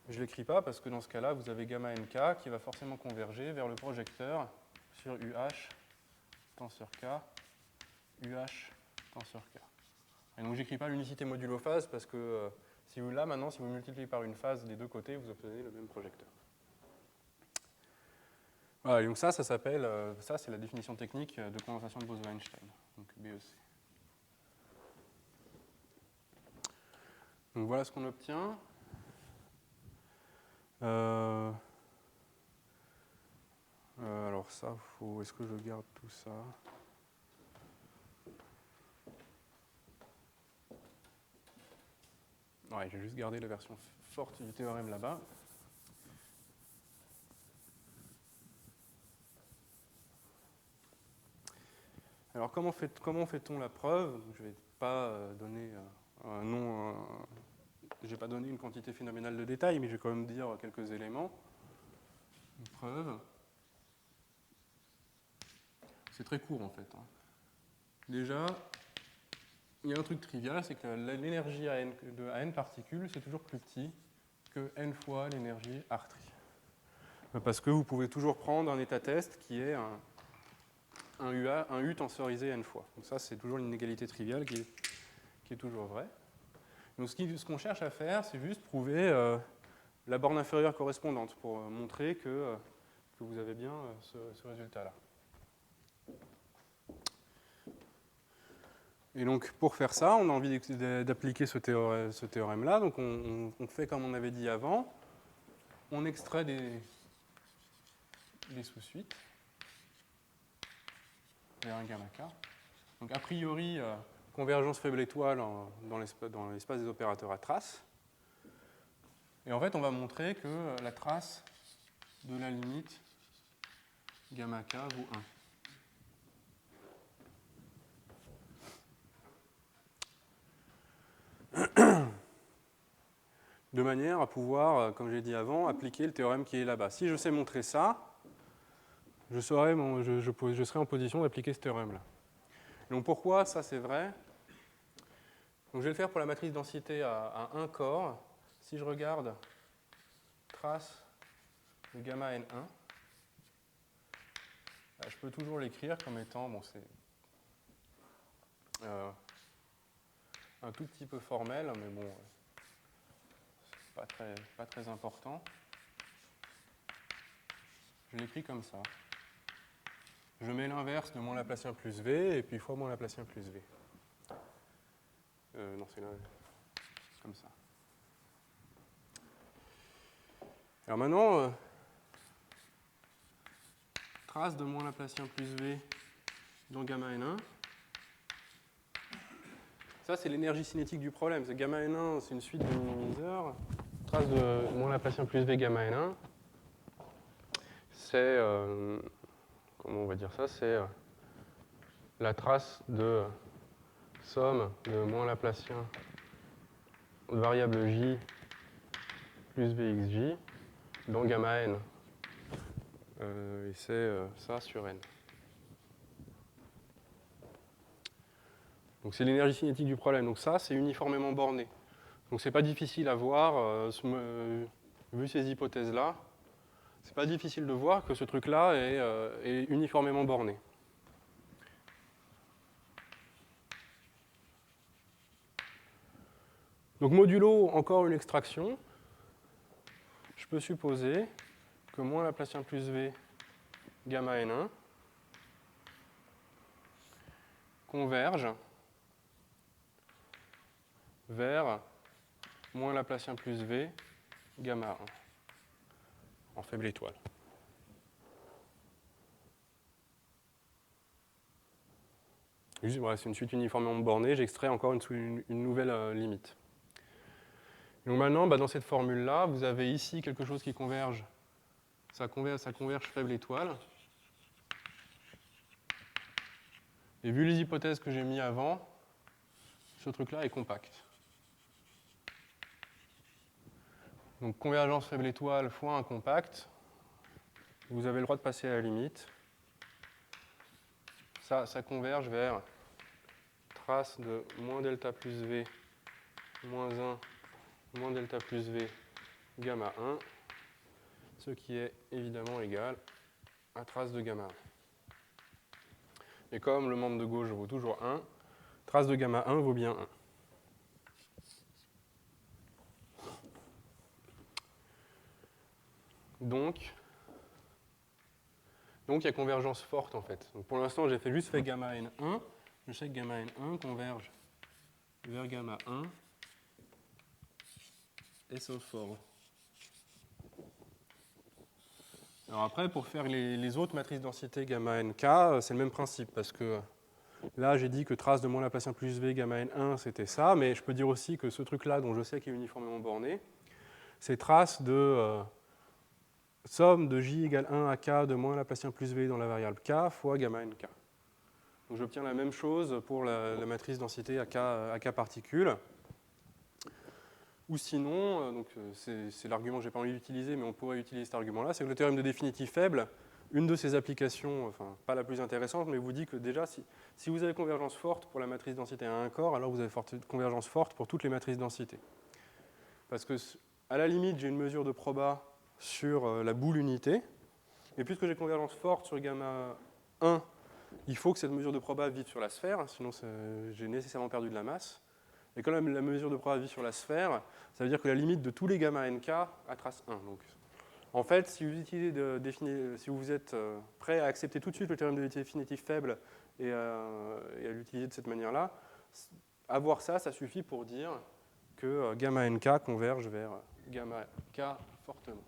Je ne l'écris pas parce que dans ce cas-là, vous avez gamma nk qui va forcément converger vers le projecteur sur UH tenseur K, UH tenseur K. Et donc j'écris pas l'unicité modulo phase parce que si vous multipliez par une phase des deux côtés, vous obtenez le même projecteur. Voilà, donc ça s'appelle, ça c'est la définition technique de condensation de Bose-Einstein, donc BEC. Donc voilà ce qu'on obtient. Alors ça, est-ce que je garde tout ça? Ouais, j'ai juste gardé la version forte du théorème là-bas. Alors comment fait-on la preuve? Je ne vais pas donner un nom, je vais pas donner une quantité phénoménale de détails, mais je vais quand même dire quelques éléments. Une preuve. C'est très court en fait. Déjà, il y a un truc trivial, c'est que l'énergie à n particules, c'est toujours plus petit que n fois l'énergie Hartree. Parce que vous pouvez toujours prendre un état test qui est un U tensorisé n fois. Donc ça, c'est toujours une inégalité triviale qui est toujours vraie. Donc ce qu'on cherche à faire, c'est juste prouver la borne inférieure correspondante pour montrer que que vous avez bien ce résultat-là. Et donc, pour faire ça, on a envie d'appliquer ce théorème-là. Donc, on fait comme on avait dit avant. On extrait des sous-suites vers un gamma k. Donc, a priori, convergence faible étoile dans l'espace des opérateurs à traces. Et en fait, on va montrer que la trace de la limite gamma k vaut 1. De manière à pouvoir, comme j'ai dit avant, appliquer le théorème qui est là-bas. Si je sais montrer ça, je serai en position d'appliquer ce théorème-là. Donc pourquoi ça c'est vrai? Donc je vais le faire pour la matrice densité à 1 corps. Si je regarde trace de gamma n1, je peux toujours l'écrire comme étant, bon c'est un tout petit peu formel, mais bon, pas très important. Je l'écris comme ça. Je mets l'inverse de mon Laplacien plus V, et puis fois mon Laplacien plus V. Non, c'est comme ça. Alors maintenant, trace de mon Laplacien plus V dans gamma N1. Ça, c'est l'énergie cinétique du problème. C'est gamma N1, c'est une suite de minimiseurs. Trace de mon Laplacien plus V gamma N1, c'est, comment on va dire ça, c'est la trace de somme de mon Laplacien de variable J plus VXJ dans gamma N. Et c'est ça sur N. Donc c'est l'énergie cinétique du problème. Donc ça, c'est uniformément borné. Donc c'est pas difficile à voir, vu ces hypothèses-là, c'est pas difficile de voir que ce truc-là est uniformément borné. Donc modulo encore une extraction, je peux supposer que moins Laplacien plus V gamma N1 converge vers moins Laplacien plus V gamma 1 en faible étoile. Voilà, c'est une suite uniformément bornée, j'extrais encore une nouvelle limite. Donc maintenant, dans cette formule-là, vous avez ici quelque chose qui converge. Ça converge faible étoile. Et vu les hypothèses que j'ai mis avant, ce truc-là est compact. Donc convergence faible étoile fois un compact, vous avez le droit de passer à la limite. Ça converge vers trace de moins delta plus V moins 1 moins delta plus V gamma 1, ce qui est évidemment égal à trace de gamma 1. Et comme le membre de gauche vaut toujours 1, trace de gamma 1 vaut bien 1. Donc il y a convergence forte en fait. Donc pour l'instant, j'ai juste fait gamma n1. Je sais que gamma n1 converge vers gamma 1 et sauf fort. Alors après, pour faire les autres matrices densité gamma nk, c'est le même principe, parce que là, j'ai dit que trace de mon Laplacien plus V gamma n1, c'était ça, mais je peux dire aussi que ce truc-là, dont je sais qu'il est uniformément borné, c'est trace de somme de j égale 1 à k de moins Laplacien plus V dans la variable k fois gamma nk. Donc j'obtiens la même chose pour la matrice densité à k particules. Ou sinon, c'est l'argument que je n'ai pas envie d'utiliser, mais on pourrait utiliser cet argument-là, c'est que le théorème de définitif faible, une de ses applications, enfin pas la plus intéressante, mais vous dit que déjà, si vous avez convergence forte pour la matrice densité à un corps, alors vous avez convergence forte pour toutes les matrices densité. Parce que, à la limite, j'ai une mesure de proba sur la boule unité, et puisque j'ai convergence forte sur gamma 1, il faut que cette mesure de proba vive sur la sphère, sinon j'ai nécessairement perdu de la masse. Et quand la mesure de proba vit sur la sphère, ça veut dire que la limite de tous les gamma nk a trace 1. Donc En fait, si vous êtes prêt à accepter tout de suite le théorème de définitif faible et à l'utiliser de cette manière-là, avoir ça suffit pour dire que gamma nk converge vers gamma k fortement.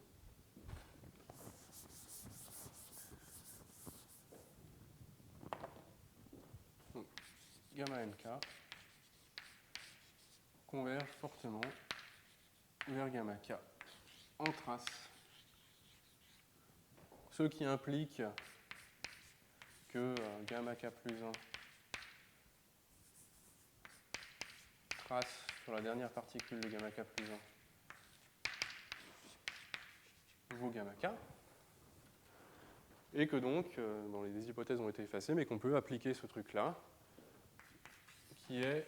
Donc, gamma nk converge fortement vers gamma k en trace, ce qui implique que gamma k plus 1 trace sur la dernière particule de gamma k plus 1 vaut gamma k, et que donc, bon, les hypothèses ont été effacées, mais qu'on peut appliquer ce truc-là, qui est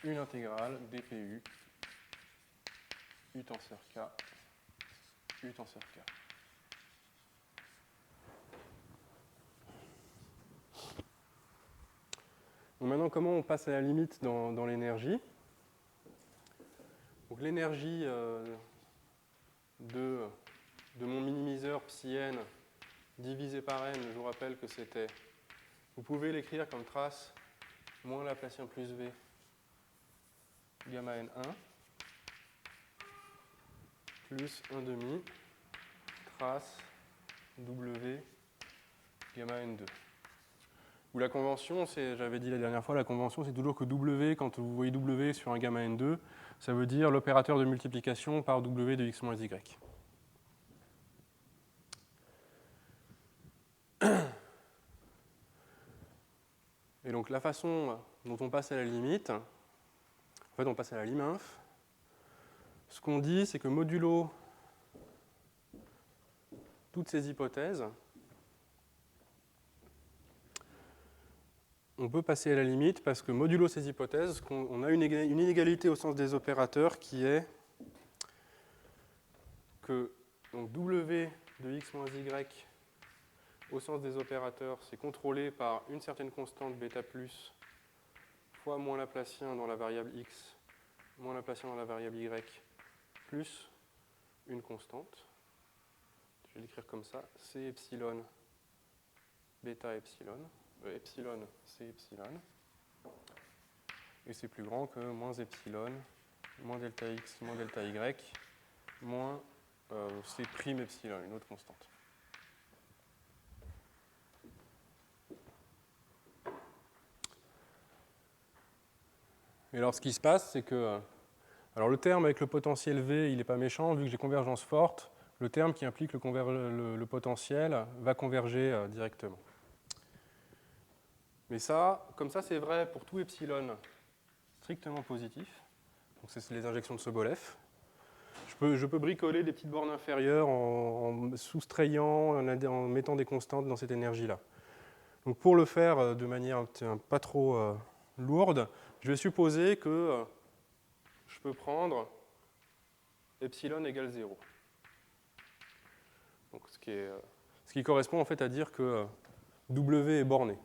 une intégrale dpu u tenseur k, u tenseur k. Donc maintenant, comment on passe à la limite dans l'énergie? Donc l'énergie de mon minimiseur psi n divisé par n, je vous rappelle que c'était, vous pouvez l'écrire comme trace moins Laplacien plus v gamma n1 plus 1 demi trace w gamma n2. Où la convention, j'avais dit la dernière fois, la convention c'est toujours que w, quand vous voyez w sur un gamma n2, ça veut dire l'opérateur de multiplication par w de x moins y. Et donc la façon dont on passe à la limite, en fait on passe à la liminf. Ce qu'on dit, c'est que modulo toutes ces hypothèses, on peut passer à la limite parce que modulo ces hypothèses, on a une inégalité au sens des opérateurs qui est que donc w de x moins y au sens des opérateurs, c'est contrôlé par une certaine constante bêta plus fois moins Laplacien dans la variable x, moins Laplacien dans la variable y, plus une constante. Je vais l'écrire comme ça, c epsilon bêta epsilon. Epsilon, c'est epsilon. Et c'est plus grand que moins epsilon, moins delta x, moins delta y, moins c prime epsilon, une autre constante. Et alors ce qui se passe, c'est que alors le terme avec le potentiel V, il n'est pas méchant, vu que j'ai convergence forte, le terme qui implique le potentiel va converger directement. Mais ça, comme ça c'est vrai pour tout epsilon strictement positif, donc c'est les injections de Sobolev. Je peux bricoler des petites bornes inférieures en soustrayant, en mettant des constantes dans cette énergie-là. Donc pour le faire de manière pas trop lourde, je vais supposer que je peux prendre epsilon égale 0. Donc ce qui correspond en fait à dire que W est borné.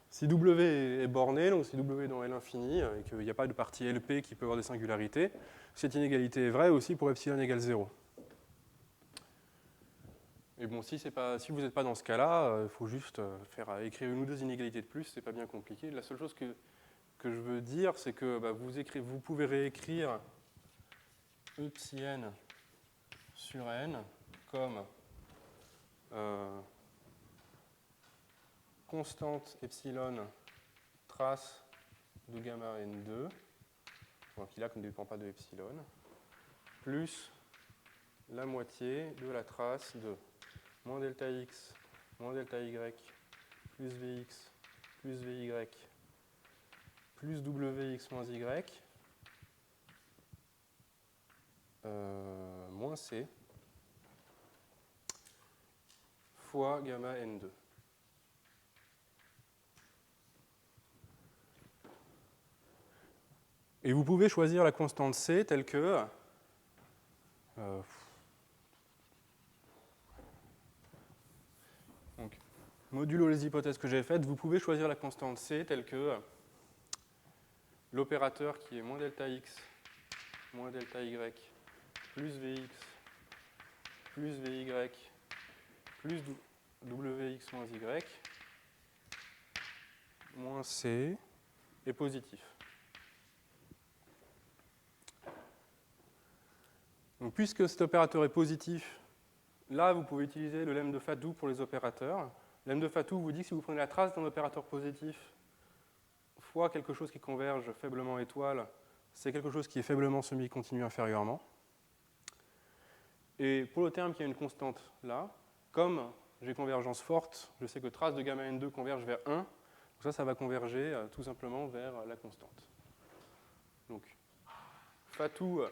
Si W est borné, donc si W est dans L infini, et qu'il n'y a pas de partie LP qui peut avoir des singularités, cette inégalité est vraie aussi pour epsilon égale 0. Et bon, si vous n'êtes pas dans ce cas-là, il faut juste écrire une ou deux inégalités de plus, c'est pas bien compliqué. La seule chose que je veux dire, c'est que vous pouvez réécrire E psi n sur n comme constante epsilon trace de gamma n2, qui là ne dépend pas de epsilon, plus la moitié de la trace de moins delta x, moins delta y, plus vx, plus vy, plus wx moins y, moins c, fois gamma n2. Et vous pouvez choisir la constante c telle que donc, modulo les hypothèses que j'ai faites, vous pouvez choisir la constante c telle que l'opérateur qui est moins delta x, moins delta y, plus vx, plus vy, plus wx moins y moins c est positif. Donc, puisque cet opérateur est positif, là, vous pouvez utiliser le lemme de Fatou pour les opérateurs. Le lemme de Fatou vous dit que si vous prenez la trace d'un opérateur positif fois quelque chose qui converge faiblement étoile, c'est quelque chose qui est faiblement semi-continu inférieurement. Et pour le terme qui a une constante là, comme j'ai convergence forte, je sais que trace de gamma n2 converge vers 1, donc ça va converger tout simplement vers la constante. Donc, Fatou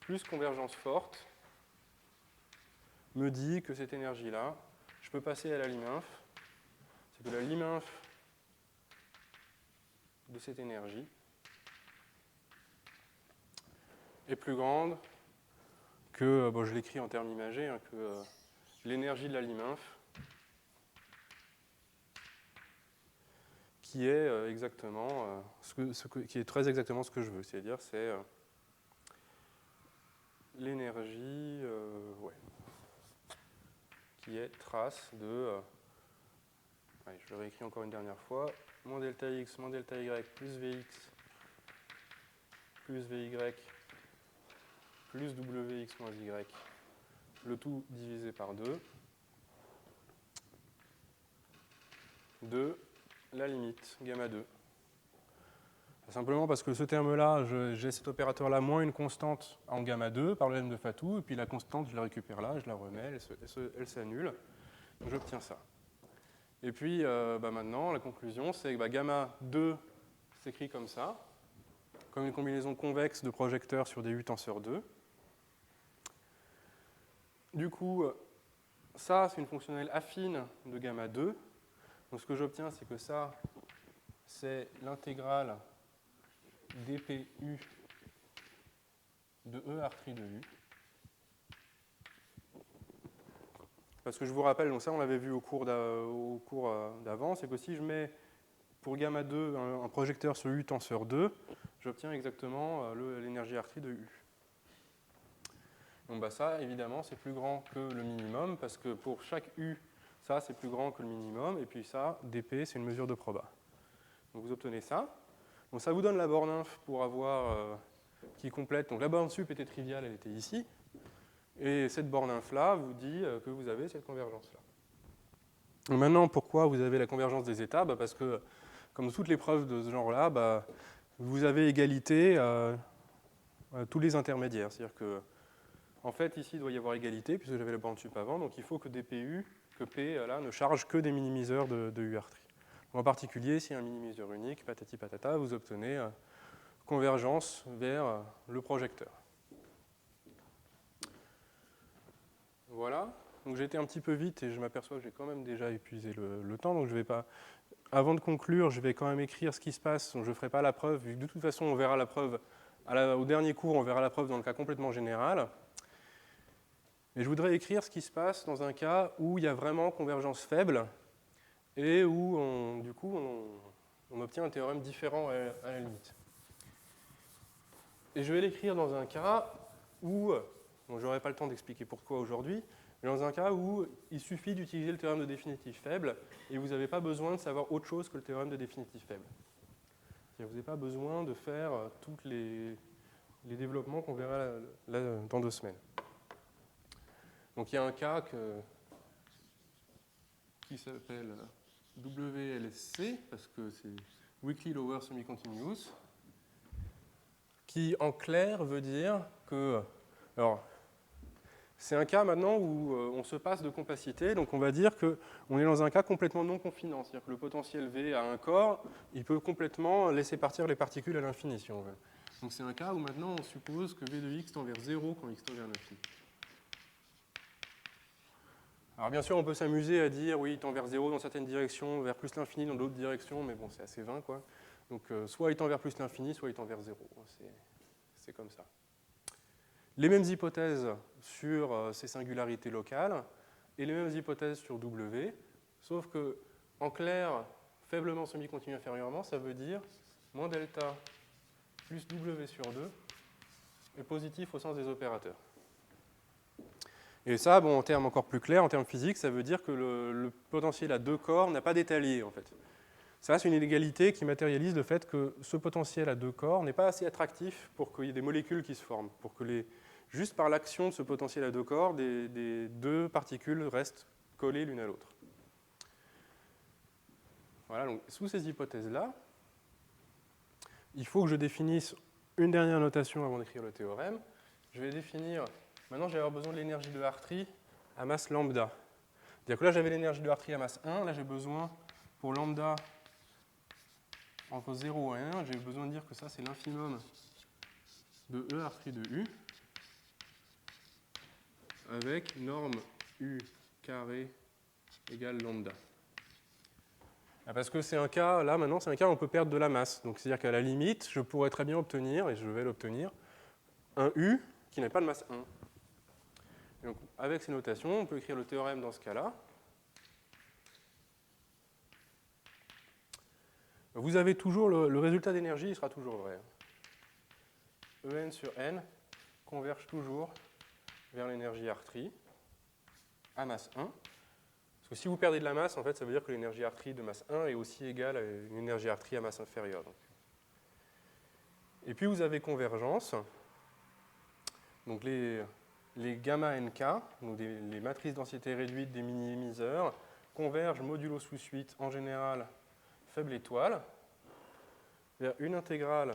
plus convergence forte me dit que cette énergie-là, je peux passer à la Lim-inf, c'est que la Lim-inf de cette énergie est plus grande que, bon, je l'écris en termes imagés, hein, que l'énergie de la Lim-inf, qui est exactement qui est très exactement ce que je veux, c'est-à-dire c'est l'énergie qui est trace de, allez, je le réécris encore une dernière fois, moins delta x, moins delta y, plus vx, plus vy, plus wx moins y, le tout divisé par 2, de la limite gamma 2. Simplement parce que ce terme-là, j'ai cet opérateur-là moins une constante en gamma 2 par le lemme de Fatou, et puis la constante, je la récupère là, je la remets, elle s'annule, donc j'obtiens ça. Et puis maintenant, la conclusion, c'est que gamma 2 s'écrit comme ça, comme une combinaison convexe de projecteurs sur des U tenseur 2. Du coup, ça, c'est une fonctionnelle affine de gamma 2. Donc ce que j'obtiens, c'est que ça, c'est l'intégrale dpu de E R' de U. Parce que je vous rappelle, donc ça on l'avait vu au cours d'avant, c'est que si je mets pour gamma 2 un projecteur sur U tenseur 2, j'obtiens exactement l'énergie R' de U. Donc ça, évidemment, c'est plus grand que le minimum, parce que pour chaque U, ça c'est plus grand que le minimum, et puis ça, dp, c'est une mesure de proba. Donc vous obtenez ça. Donc ça vous donne la borne inf pour avoir qui complète. Donc la borne sup était triviale, elle était ici. Et cette borne inf-là vous dit que vous avez cette convergence-là. Maintenant, pourquoi vous avez la convergence des états ? Parce que, comme toutes les preuves de ce genre-là, vous avez égalité à tous les intermédiaires. C'est-à-dire que, en fait, ici, il doit y avoir égalité, puisque j'avais la borne sup avant, donc il faut que dpu, que P, là, ne charge que des minimiseurs de UR'. En particulier, s'il y a un minimiseur unique, patati patata, vous obtenez convergence vers le projecteur. Voilà. Donc j'ai été un petit peu vite et je m'aperçois que j'ai quand même déjà épuisé le temps. Donc je vais pas. Avant de conclure, je vais quand même écrire ce qui se passe. Donc je ne ferai pas la preuve, vu que de toute façon on verra la preuve au dernier cours, on verra la preuve dans le cas complètement général. Et je voudrais écrire ce qui se passe dans un cas où il y a vraiment convergence faible et où on obtient un théorème différent à la limite. Et je vais l'écrire dans un cas où, bon, je n'aurai pas le temps d'expliquer pourquoi aujourd'hui, mais dans un cas où il suffit d'utiliser le théorème de définitif faible et vous n'avez pas besoin de savoir autre chose que le théorème de définitif faible. Vous n'avez pas besoin de faire tous les développements qu'on verra là, dans 2 semaines. Donc il y a un cas qui s'appelle WLSC, parce que c'est Weakly Lower Semi-Continuous, qui en clair veut dire que... Alors, c'est un cas maintenant où on se passe de compacité, donc on va dire qu'on est dans un cas complètement non confinant, c'est-à-dire que le potentiel V a un corps, il peut complètement laisser partir les particules à l'infini si on veut. Donc c'est un cas où maintenant on suppose que V de x tend vers 0 quand x tend vers l'infini. Alors bien sûr on peut s'amuser à dire oui il tend vers 0 dans certaines directions, vers plus l'infini dans d'autres directions, mais bon c'est assez vain quoi. Donc soit il tend vers plus l'infini, soit il tend vers 0. C'est comme ça. Les mêmes hypothèses sur ces singularités locales et les mêmes hypothèses sur W, sauf que, en clair, faiblement semi-continu inférieurement, ça veut dire moins delta plus W sur 2 est positif au sens des opérateurs. Et ça, bon, en termes encore plus clairs, en termes physiques, ça veut dire que le potentiel à deux corps n'a pas d'étalier, en fait. Ça, c'est une inégalité qui matérialise le fait que ce potentiel à deux corps n'est pas assez attractif pour qu'il y ait des molécules qui se forment, pour que juste par l'action de ce potentiel à deux corps, des deux particules restent collées l'une à l'autre. Voilà, donc sous ces hypothèses-là, il faut que je définisse une dernière notation avant d'écrire le théorème. Je vais définir, maintenant je vais avoir besoin de l'énergie de Hartree à masse lambda. C'est-à-dire que là j'avais l'énergie de Hartree à masse 1, là j'ai besoin pour lambda entre 0 et 1, j'ai besoin de dire que ça c'est l'infimum de E Hartree de U avec norme U carré égale lambda. Parce que c'est un cas, là maintenant, c'est un cas où on peut perdre de la masse. Donc c'est-à-dire qu'à la limite, je pourrais très bien obtenir, et je vais l'obtenir, un U qui n'a pas de masse 1. Et donc avec ces notations, on peut écrire le théorème dans ce cas-là. Vous avez toujours le résultat d'énergie, il sera toujours vrai. En sur n converge toujours vers l'énergie Hartree à masse 1. Parce que si vous perdez de la masse, en fait, ça veut dire que l'énergie Hartree de masse 1 est aussi égale à une énergie Hartree à masse inférieure. Donc. Et puis vous avez convergence. Donc les gamma nk, donc les matrices densité réduite des mini-émiseurs, convergent modulo sous suite en général faible étoile vers une intégrale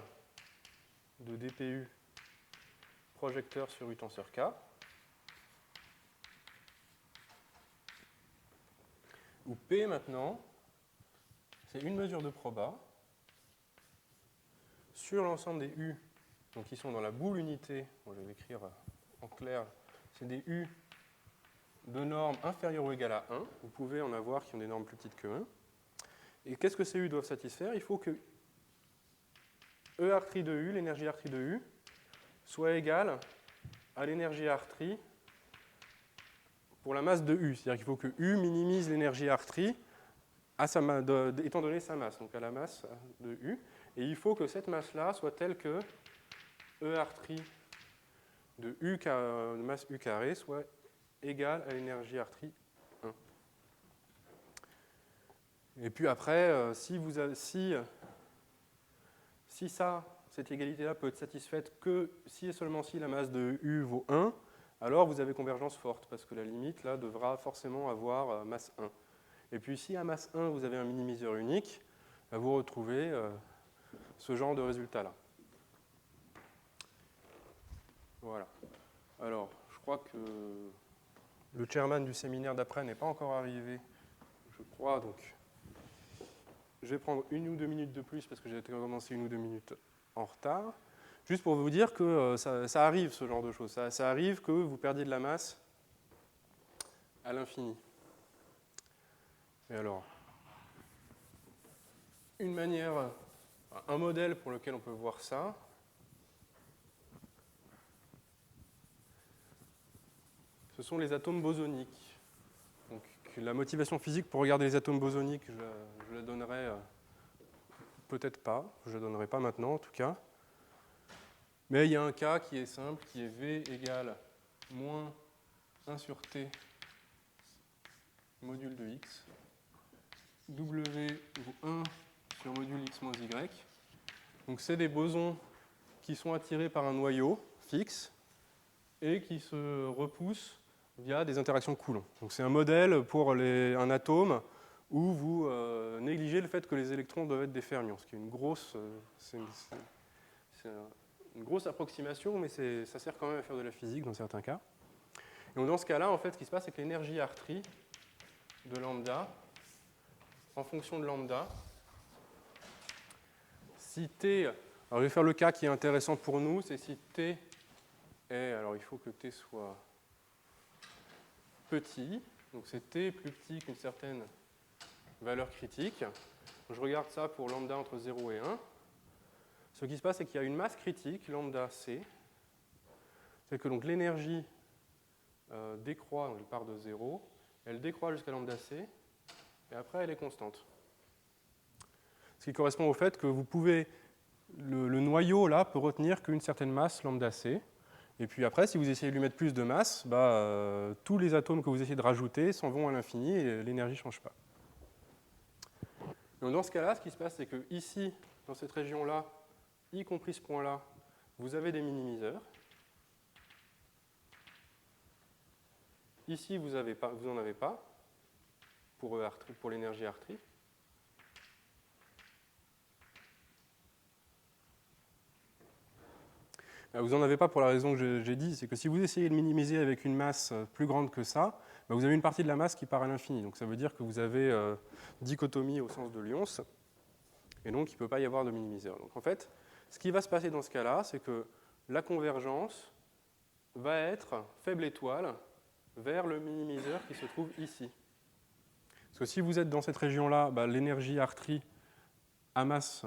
de dpu projecteur sur U tenseur K. Où P maintenant, c'est une mesure de proba sur l'ensemble des U donc qui sont dans la boule unité, je vais l'écrire en clair, c'est des U de normes inférieures ou égales à 1. Vous pouvez en avoir qui ont des normes plus petites que 1. Et qu'est-ce que ces U doivent satisfaire? Il faut que E Hartree de U, l'énergie Hartree de U, soit égale à l'énergie Hartree pour la masse de U. C'est-à-dire qu'il faut que U minimise l'énergie Hartree étant donné sa masse, donc à la masse de U. Et il faut que cette masse-là soit telle que E Hartree de U, de masse U carré soit égale à l'énergie Hartree 1. Et puis après, cette égalité-là peut être satisfaite que si et seulement si la masse de U vaut 1, alors vous avez convergence forte, parce que la limite là devra forcément avoir masse 1. Et puis si à masse 1 vous avez un minimiseur unique, vous retrouvez ce genre de résultat-là. Voilà. Alors, je crois que le chairman du séminaire d'après n'est pas encore arrivé, je crois, donc je vais prendre 1 ou 2 minutes de plus parce que j'ai commencé 1 ou 2 minutes en retard. Juste pour vous dire que ça arrive, ce genre de choses. Ça arrive que vous perdiez de la masse à l'infini. Et alors, un modèle pour lequel on peut voir ça, ce sont les atomes bosoniques. Donc, la motivation physique pour regarder les atomes bosoniques, je la donnerai peut-être pas, je ne la donnerai pas maintenant en tout cas. Mais il y a un cas qui est simple, qui est V égale moins 1 sur T module de X. W vaut 1 sur module X moins Y. Donc c'est des bosons qui sont attirés par un noyau fixe et qui se repoussent via des interactions Coulomb. Donc c'est un modèle pour un atome où vous négligez le fait que les électrons doivent être des fermions, ce qui est une grosse approximation, mais ça sert quand même à faire de la physique dans certains cas. Et donc dans ce cas-là, en fait, ce qui se passe, c'est que l'énergie Hartree de lambda, en fonction de lambda, si T, alors je vais faire le cas qui est intéressant pour nous, c'est si T est, alors il faut que T soit petit, donc c'est T plus petit qu'une certaine valeur critique. Je regarde ça pour lambda entre 0 et 1. Ce qui se passe, c'est qu'il y a une masse critique, lambda C, c'est que donc l'énergie décroît, donc elle part de 0, elle décroît jusqu'à lambda C, et après elle est constante. Ce qui correspond au fait que vous pouvez, le noyau là peut retenir qu'une certaine masse lambda C, Et puis après, si vous essayez de lui mettre plus de masse, tous les atomes que vous essayez de rajouter s'en vont à l'infini et l'énergie ne change pas. Donc dans ce cas-là, ce qui se passe, c'est que ici, dans cette région-là, y compris ce point-là, vous avez des minimiseurs. Ici, vous n'en avez pas pour l'énergie R3. Vous n'en avez pas pour la raison que j'ai dit, c'est que si vous essayez de minimiser avec une masse plus grande que ça, vous avez une partie de la masse qui part à l'infini. Donc ça veut dire que vous avez dichotomie au sens de Lyons, et donc il ne peut pas y avoir de minimiseur. Donc en fait, ce qui va se passer dans ce cas-là, c'est que la convergence va être faible étoile vers le minimiseur qui se trouve ici. Parce que si vous êtes dans cette région-là, l'énergie R3 à masse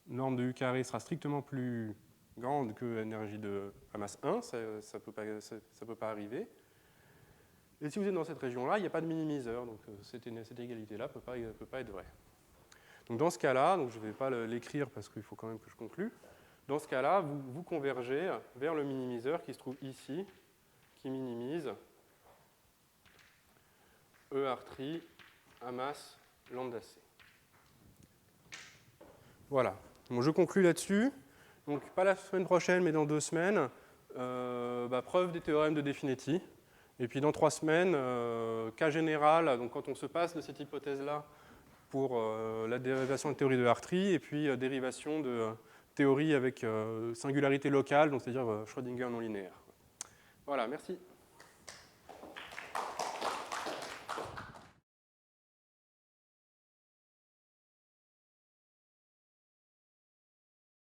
norme de U carré sera strictement plus grande que l'énergie à masse 1, ça ne peut pas arriver. Et si vous êtes dans cette région-là, il n'y a pas de minimiseur, donc cette égalité-là ne peut pas être vraie. Donc dans ce cas-là, je ne vais pas l'écrire parce qu'il faut quand même que je conclue, dans ce cas-là, vous convergez vers le minimiseur qui se trouve ici, qui minimise ER3 à masse lambda C. Voilà. Bon, je conclue là-dessus. Donc, pas la semaine prochaine, mais dans 2 semaines, preuve des théorèmes de Definetti. Et puis dans 3 semaines, cas général, donc quand on se passe de cette hypothèse-là pour la dérivation de théorie de R3, et puis dérivation de théorie avec singularité locale, donc c'est-à-dire Schrödinger non linéaire. Voilà, merci.